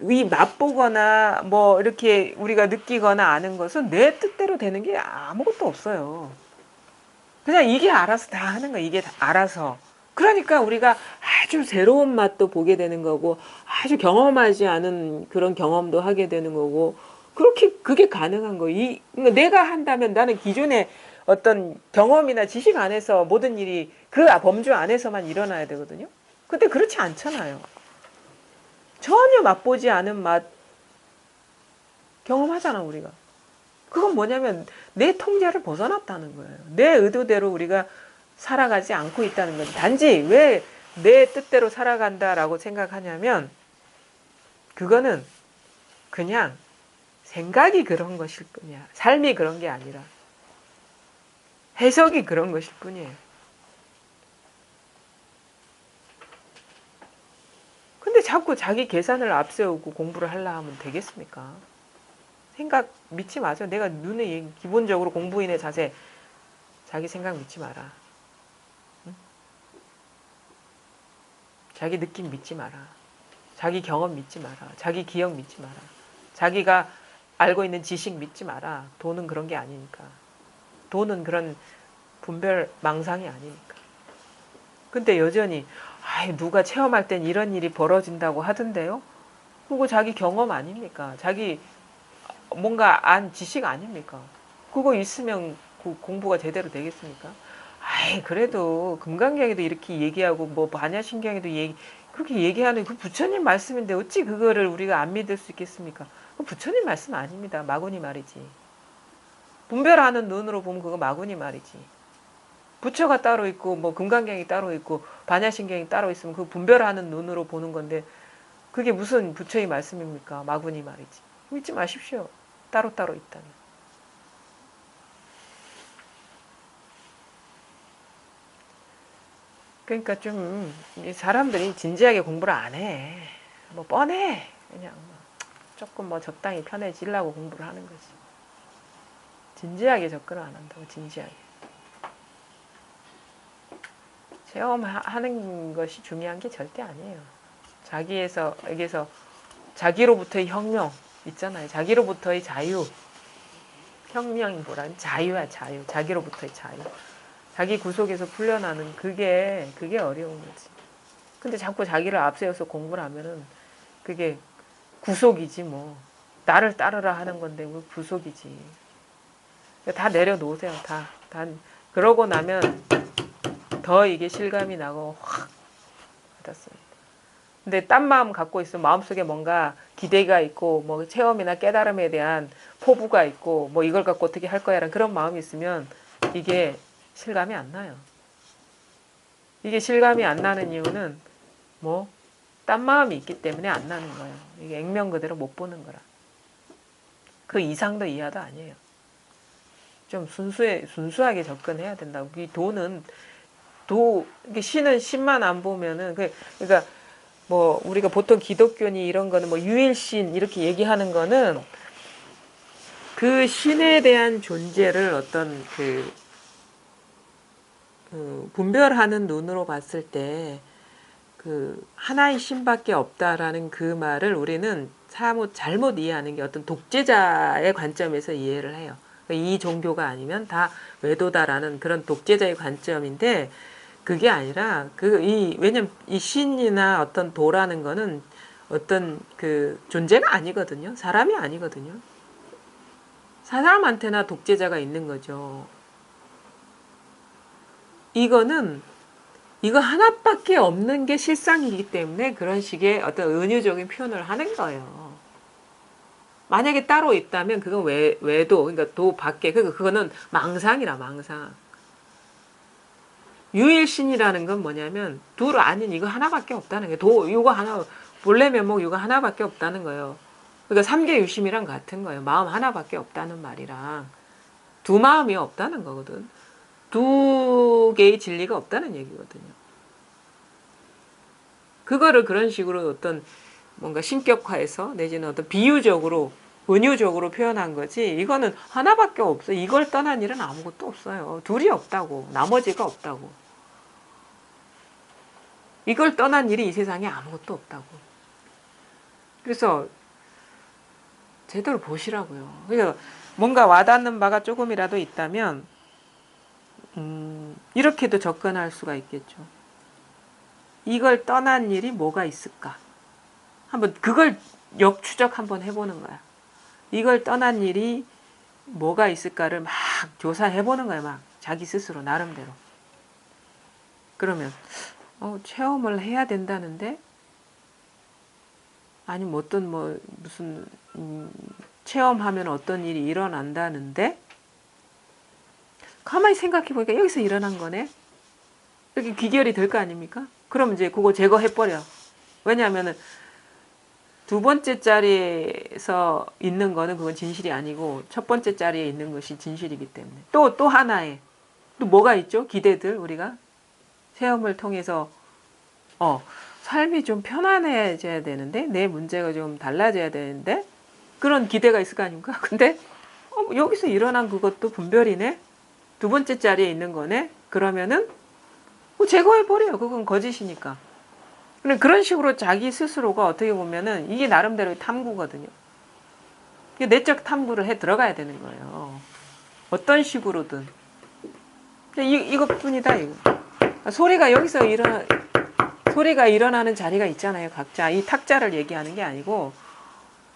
이 맛보거나 뭐 이렇게 우리가 느끼거나 아는 것은 내 뜻대로 되는 게 아무것도 없어요. 그냥 이게 알아서 다 하는 거야. 이게 다 알아서. 그러니까 우리가 아주 새로운 맛도 보게 되는 거고 아주 경험하지 않은 그런 경험도 하게 되는 거고 그렇게 그게 가능한 거. 그러니까 내가 한다면 나는 기존에 어떤 경험이나 지식 안에서 모든 일이 그 범주 안에서만 일어나야 되거든요. 근데 그렇지 않잖아요. 전혀 맛보지 않은 맛 경험하잖아 우리가. 그건 뭐냐면 내 통제를 벗어났다는 거예요. 내 의도대로 우리가 살아가지 않고 있다는 거지. 단지 왜 내 뜻대로 살아간다라고 생각하냐면 그거는 그냥 생각이 그런 것일 뿐이야. 삶이 그런 게 아니라 해석이 그런 것일 뿐이에요. 근데 자꾸 자기 계산을 앞세우고 공부를 하려 하면 되겠습니까? 생각 믿지 마세요. 내가 눈에 기본적으로 공부인의 자세, 자기 생각 믿지 마라. 응? 자기 느낌 믿지 마라. 자기 경험 믿지 마라. 자기 기억 믿지 마라. 자기가 알고 있는 지식 믿지 마라. 돈은 그런 게 아니니까. 돈은 그런 분별 망상이 아니니까. 근데 여전히 누가 체험할 땐 이런 일이 벌어진다고 하던데요. 그거 자기 경험 아닙니까? 자기 뭔가 안 지식 아닙니까? 그거 있으면 공부가 제대로 되겠습니까? 그래도 금강경에도 이렇게 얘기하고 뭐 반야신경에도 그렇게 얘기하는 그 부처님 말씀인데 어찌 그거를 우리가 안 믿을 수 있겠습니까? 그 부처님 말씀 아닙니다. 마구니 말이지. 분별하는 눈으로 보면 그거 마구니 말이지. 부처가 따로 있고 뭐 금강경이 따로 있고 반야신경이 따로 있으면 그 분별하는 눈으로 보는 건데 그게 무슨 부처의 말씀입니까? 마구니 말이지. 믿지 마십시오. 따로따로 있다면. 그러니까 좀 사람들이 진지하게 공부를 안 해. 뭐 뻔해. 그냥 조금 뭐 적당히 편해지려고 공부를 하는 거지. 진지하게 접근을 안 한다고. 진지하게. 체험하는 것이 중요한 게 절대 아니에요. 여기서 자기로부터의 혁명 있잖아요. 자기로부터의 자유. 혁명이 뭐라 자유야, 자유. 자기로부터의 자유. 자기 구속에서 풀려나는 그게 어려운 거지. 근데 자꾸 자기를 앞세워서 공부를 하면은 그게 구속이지 뭐. 나를 따르라 하는 건데 뭐 구속이지. 다 내려놓으세요. 다. 그러고 나면 더 이게 실감이 나고 확 받았습니다. 근데 딴 마음 갖고 있으면 마음속에 뭔가 기대가 있고 뭐 체험이나 깨달음에 대한 포부가 있고 뭐 이걸 갖고 어떻게 할 거야라는 그런 마음이 있으면 이게 실감이 안 나요. 이게 실감이 안 나는 이유는 뭐 딴 마음이 있기 때문에 안 나는 거예요. 이게 액면 그대로 못 보는 거라. 그 이상도 이하도 아니에요. 좀 순수하게 접근해야 된다고. 이 돈은 신은 신만 안 보면은 그러니까 뭐 우리가 보통 기독교니 이런 거는 뭐 유일신 이렇게 얘기하는 거는 그 신에 대한 존재를 어떤 분별하는 눈으로 봤을 때 그 하나의 신밖에 없다라는 그 말을 우리는 잘못 이해하는 게 어떤 독재자의 관점에서 이해를 해요. 이 종교가 아니면 다 외도다라는 그런 독재자의 관점인데 그게 아니라 왜냐면 이 신이나 어떤 도라는 거는 어떤 그 존재가 아니거든요. 사람이 아니거든요. 사람한테나 독재자가 있는 거죠. 이거는 이거 하나밖에 없는 게 실상이기 때문에 그런 식의 어떤 은유적인 표현을 하는 거예요. 만약에 따로 있다면 그건 외도, 그러니까 도 밖에, 그거는 망상이라, 망상. 유일신이라는 건 뭐냐면 둘 아닌 이거 하나밖에 없다는 거예요. 이거 하나, 본래 면목 이거 하나밖에 없다는 거예요. 그러니까 삼계유심이랑 같은 거예요. 마음 하나밖에 없다는 말이랑 두 마음이 없다는 거거든. 두 개의 진리가 없다는 얘기거든요. 그거를 그런 식으로 어떤 뭔가 신격화해서 내지는 어떤 비유적으로 은유적으로 표현한 거지. 이거는 하나밖에 없어. 이걸 떠난 일은 아무것도 없어요. 둘이 없다고. 나머지가 없다고. 이걸 떠난 일이 이 세상에 아무것도 없다고. 그래서 제대로 보시라고요. 그러니까 뭔가 와닿는 바가 조금이라도 있다면 이렇게도 접근할 수가 있겠죠. 이걸 떠난 일이 뭐가 있을까? 한번 그걸 역추적 한번 해보는 거야. 이걸 떠난 일이 뭐가 있을까를 막 조사해보는 거야. 막 자기 스스로 나름대로. 그러면 체험을 해야 된다는데 아니면 어떤 무슨 체험하면 어떤 일이 일어난다는데 가만히 생각해보니까 여기서 일어난 거네. 이렇게 귀결이 될 거 아닙니까? 그럼 이제 그거 제거해버려. 왜냐하면은 두 번째 자리에서 있는 거는 그건 진실이 아니고 첫 번째 자리에 있는 것이 진실이기 때문에 또 하나의 또 뭐가 있죠? 기대들 우리가 체험을 통해서 삶이 좀 편안해져야 되는데 내 문제가 좀 달라져야 되는데 그런 기대가 있을 거 아닙니까? 근데 여기서 일어난 그것도 분별이네. 두 번째 자리에 있는 거네. 그러면은 제거해버려요. 그건 거짓이니까. 그런 식으로 자기 스스로가 어떻게 보면은 이게 나름대로의 탐구거든요. 내적 탐구를 해 들어가야 되는 거예요. 어떤 식으로든. 이것뿐이다. 이거. 소리가 여기서 소리가 일어나는 자리가 있잖아요. 각자. 이 탁자를 얘기하는 게 아니고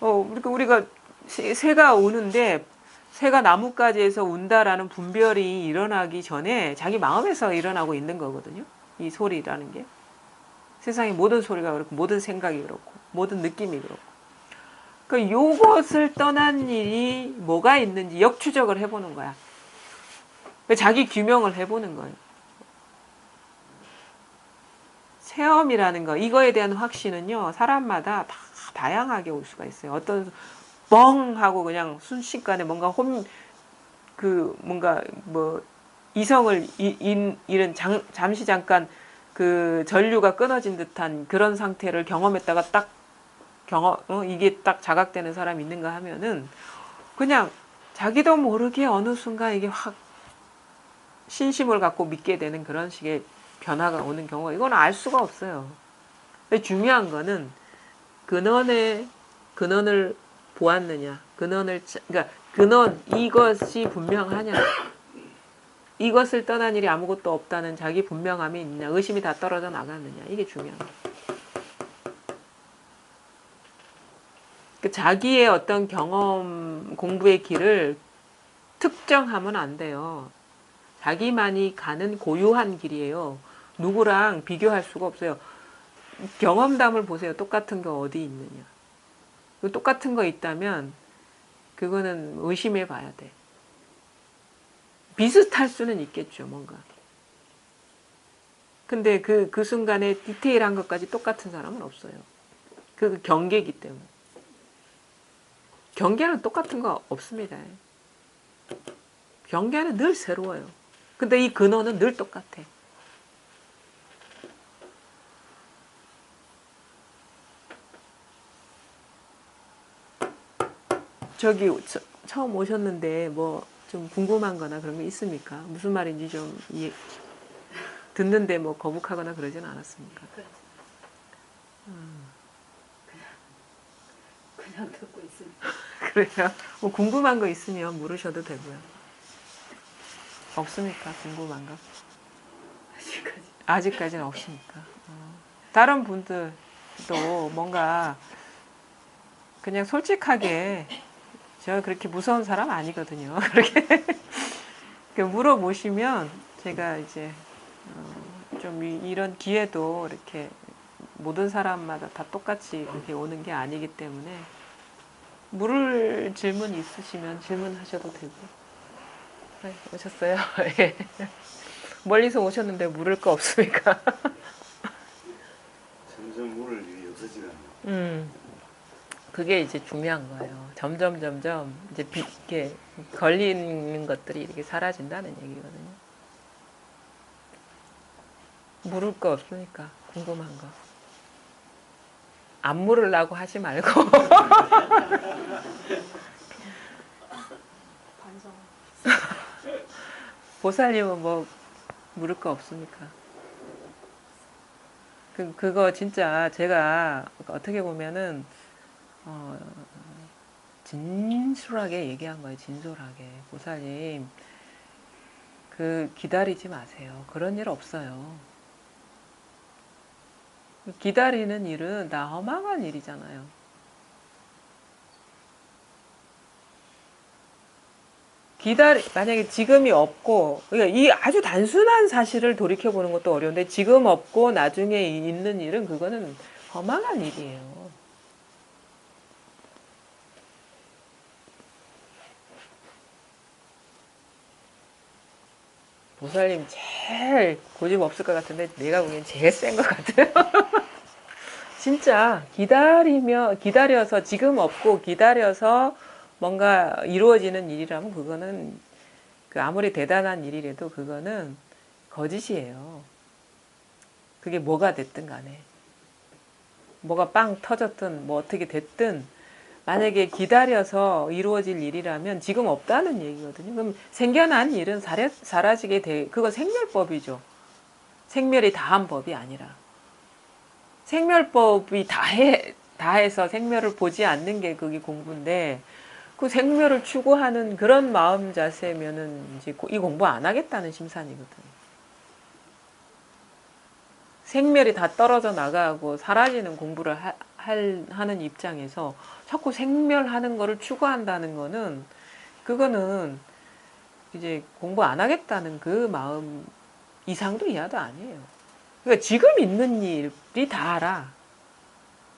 우리가 새가 우는데 새가 나뭇가지에서 운다라는 분별이 일어나기 전에 자기 마음에서 일어나고 있는 거거든요. 이 소리라는 게. 세상의 모든 소리가 그렇고 모든 생각이 그렇고 모든 느낌이 그렇고 그 요것을 떠난 일이 뭐가 있는지 역추적을 해보는 거야. 자기 규명을 해보는 거예요. 체험이라는 거 이거에 대한 확신은요 사람마다 다 다양하게 올 수가 있어요. 어떤 뻥 하고 그냥 순식간에 뭔가 뭔가 이성을 잃은 잠시 잠깐 그 전류가 끊어진 듯한 그런 상태를 경험했다가 딱 이게 딱 자각되는 사람이 있는가 하면은 그냥 자기도 모르게 어느 순간 이게 확 신심을 갖고 믿게 되는 그런 식의 변화가 오는 경우가 이건 알 수가 없어요. 근데 중요한 거는 근원을 보았느냐, 그러니까 근원 이것이 분명하냐, 이것을 떠난 일이 아무것도 없다는 자기 분명함이 있느냐, 의심이 다 떨어져 나갔느냐 이게 중요한 거예요. 자기의 어떤 경험 공부의 길을 특정하면 안 돼요. 자기만이 가는 고유한 길이에요. 누구랑 비교할 수가 없어요. 경험담을 보세요. 똑같은 거 어디 있느냐. 똑같은 거 있다면 그거는 의심해 봐야 돼. 비슷할 수는 있겠죠. 뭔가. 근데 그 순간에 디테일한 것까지 똑같은 사람은 없어요. 그 경계이기 때문에. 경계는 똑같은 거 없습니다. 경계는 늘 새로워요. 근데 이 근원은 늘 똑같아. 저기 처음 오셨는데 뭐 좀 궁금한 거나 그런 거 있습니까? 무슨 말인지 좀 듣는데 뭐 거북하거나 그러진 않았습니까? 그냥 듣고 있습니다. 그래요? 뭐 궁금한 거 있으면 물으셔도 되고요. 없습니까? 궁금한 거? 아직까지는 없습니까? 다른 분들도 뭔가 그냥 솔직하게 제가 그렇게 무서운 사람 아니거든요. 그렇게 물어보시면 제가 이제 좀 이런 기회도 이렇게 모든 사람마다 다 똑같이 이렇게 오는 게 아니기 때문에 물을 질문 있으시면 질문하셔도 되고. 네, 오셨어요? 예. 멀리서 오셨는데 물을 거 없습니까? 점점 물을 일이 없어지는. 그게 이제 중요한 거예요. 점점 이제 이렇게 걸리는 것들이 이렇게 사라진다는 얘기거든요. 물을 거 없으니까 궁금한 거. 안 물으려고 하지 말고. 반성. 보살님은 뭐 물을 거 없습니까? 그거 진짜 제가 어떻게 보면은 진솔하게 얘기한 거예요. 진솔하게. 보살님, 기다리지 마세요. 그런 일 없어요. 기다리는 일은 다 허망한 일이잖아요. 만약에 지금이 없고, 그러니까 이 아주 단순한 사실을 돌이켜보는 것도 어려운데, 지금 없고 나중에 있는 일은 그거는 허망한 일이에요. 보살님 제일 고집 없을 것 같은데, 내가 보기엔 제일 센 것 같아요. 진짜 기다려서, 지금 없고 기다려서 뭔가 이루어지는 일이라면 그거는 아무리 대단한 일이라도 그거는 거짓이에요. 그게 뭐가 됐든 간에. 뭐가 빵 터졌든 뭐 어떻게 됐든 만약에 기다려서 이루어질 일이라면 지금 없다는 얘기거든요. 그럼 생겨난 일은 사라지게 그거 생멸법이죠. 생멸이 다한 법이 아니라. 생멸법이 다해서 생멸을 보지 않는 게 그게 공부인데, 그 생멸을 추구하는 그런 마음 자세면은 이제 이 공부 안 하겠다는 심산이거든요. 생멸이 다 떨어져 나가고 사라지는 공부를 하는 입장에서 자꾸 생멸하는 거를 추구한다는 거는, 그거는 이제 공부 안 하겠다는 그 마음 이상도 이하도 아니에요. 그러니까 지금 있는 일이 다 알아.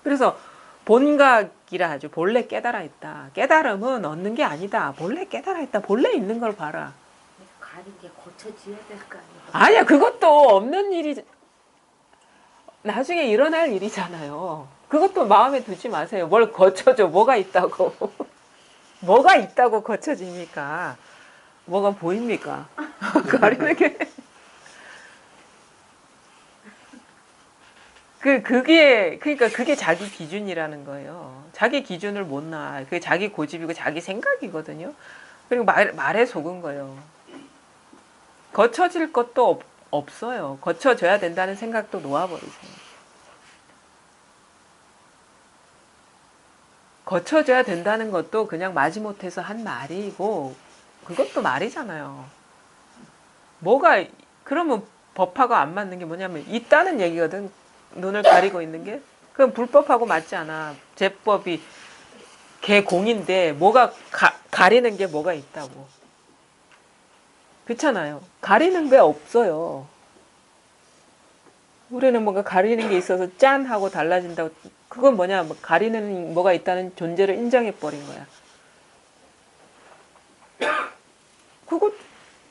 그래서 본각이라 하죠. 본래 깨달아 있다. 깨달음은 얻는 게 아니다. 본래 깨달아 있다. 본래 있는 걸 봐라. 가는 게 고쳐져야 될 거 아니에요. 아니야, 그것도 없는 일이 나중에 일어날 일이잖아요. 그것도 마음에 두지 마세요. 뭘 거쳐줘. 뭐가 있다고. 뭐가 있다고 거쳐집니까? 뭐가 보입니까? 가리는 게. 그러니까 그게 자기 기준이라는 거예요. 자기 기준을 못 놔. 그게 자기 고집이고 자기 생각이거든요. 그리고 말에 속은 거예요. 거쳐질 것도 없어요. 거쳐져야 된다는 생각도 놓아버리세요. 거쳐져야 된다는 것도 그냥 마지못해서 한 말이고, 그것도 말이잖아요. 그러면 법하고 안 맞는 게 뭐냐면, 있다는 얘기거든. 눈을 가리고 있는 게. 그럼 불법하고 맞지 않아. 제법이 개공인데, 뭐가 가리는 게 뭐가 있다고. 그렇잖아요. 가리는 게 없어요. 우리는 뭔가 가리는 게 있어서 짠 하고 달라진다고. 그건 뭐냐, 가리는 뭐가 있다는 존재를 인정해버린 거야.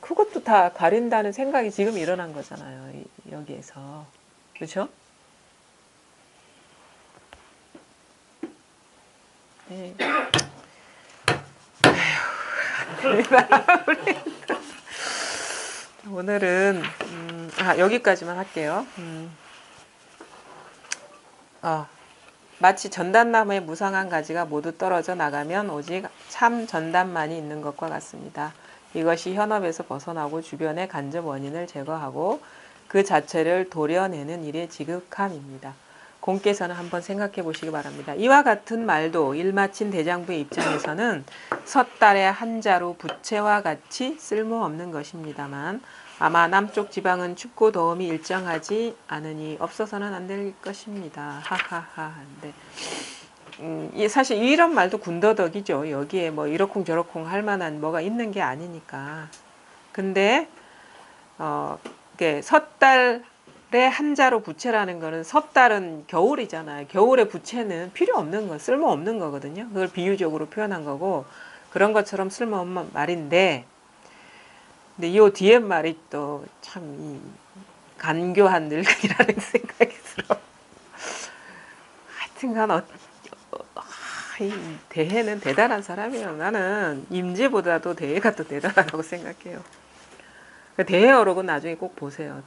그것도 다 가린다는 생각이 지금 일어난 거잖아요. 여기에서. 그렇죠? 네. 오늘은 여기까지만 할게요. 마치 전단나무의 무성한 가지가 모두 떨어져 나가면 오직 참 전단만이 있는 것과 같습니다. 이것이 현업에서 벗어나고 주변의 간접 원인을 제거하고 그 자체를 도려내는 일의 지극함입니다. 공께서는 한번 생각해 보시기 바랍니다. 이와 같은 말도 일 마친 대장부의 입장에서는 섣달의 한자로 부채와 같이 쓸모없는 것입니다만, 아마 남쪽 지방은 춥고 더움이 일정하지 않으니 없어서는 안 될 것입니다. 하하하. 근데 사실 이런 말도 군더더기죠. 여기에 뭐 이러쿵저러쿵 할 만한 뭐가 있는 게 아니니까. 근데 이게 섣달의 한자로 부채라는 거는 섣달은 겨울이잖아요. 겨울에 부채는 필요 없는 거, 쓸모 없는 거거든요. 그걸 비유적으로 표현한 거고 그런 것처럼 쓸모없는 말인데, 근데 이 뒤에 말이 또 참 간교한 늙은이라는 생각이 들어. 하여튼간 이 대해는 대단한 사람이에요. 나는 임지보다도 대해가 더 대단하다고 생각해요. 대해 어록은 나중에 꼭 보세요.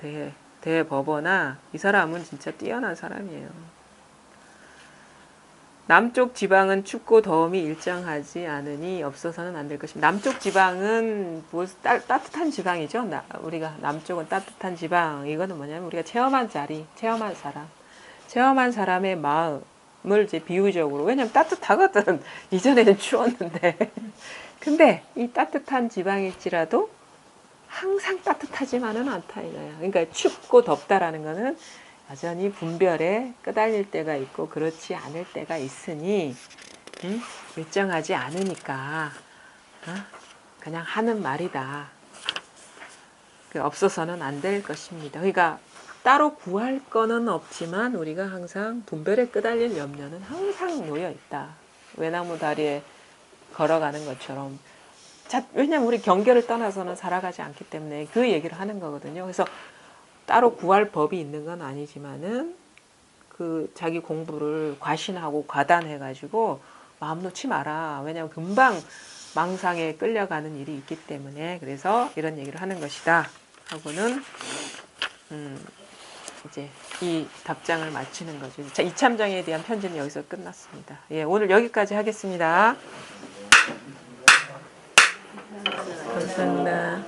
대해 법어나 이 사람은 진짜 뛰어난 사람이에요. 남쪽 지방은 춥고 더움이 일정하지 않으니 없어서는 안 될 것입니다. 남쪽 지방은 따뜻한 지방이죠. 우리가 남쪽은 따뜻한 지방. 이거는 뭐냐면 우리가 체험한 자리, 체험한 사람의 마음을 이제 비유적으로. 왜냐면 따뜻하거든. 이전에는 추웠는데. 근데 이 따뜻한 지방일지라도 항상 따뜻하지만은 않다 이거야. 그러니까 춥고 덥다라는 거는 여전히 분별에 끄달릴 때가 있고 그렇지 않을 때가 있으니 일정하지 않으니까 그냥 하는 말이다. 없어서는 안 될 것입니다. 그러니까 따로 구할 거는 없지만 우리가 항상 분별에 끄달릴 염려는 항상 놓여 있다. 외나무 다리에 걸어가는 것처럼. 왜냐면 우리 경계를 떠나서는 살아가지 않기 때문에 그 얘기를 하는 거거든요. 그래서 따로 구할 법이 있는 건 아니지만은 그 자기 공부를 과신하고 과단해가지고 마음 놓지 마라. 왜냐면 금방 망상에 끌려가는 일이 있기 때문에. 그래서 이런 얘기를 하는 것이다 하고는 이제 이 답장을 마치는 거죠. 자, 이참장에 대한 편지는 여기서 끝났습니다. 예, 오늘 여기까지 하겠습니다. 감사합니다.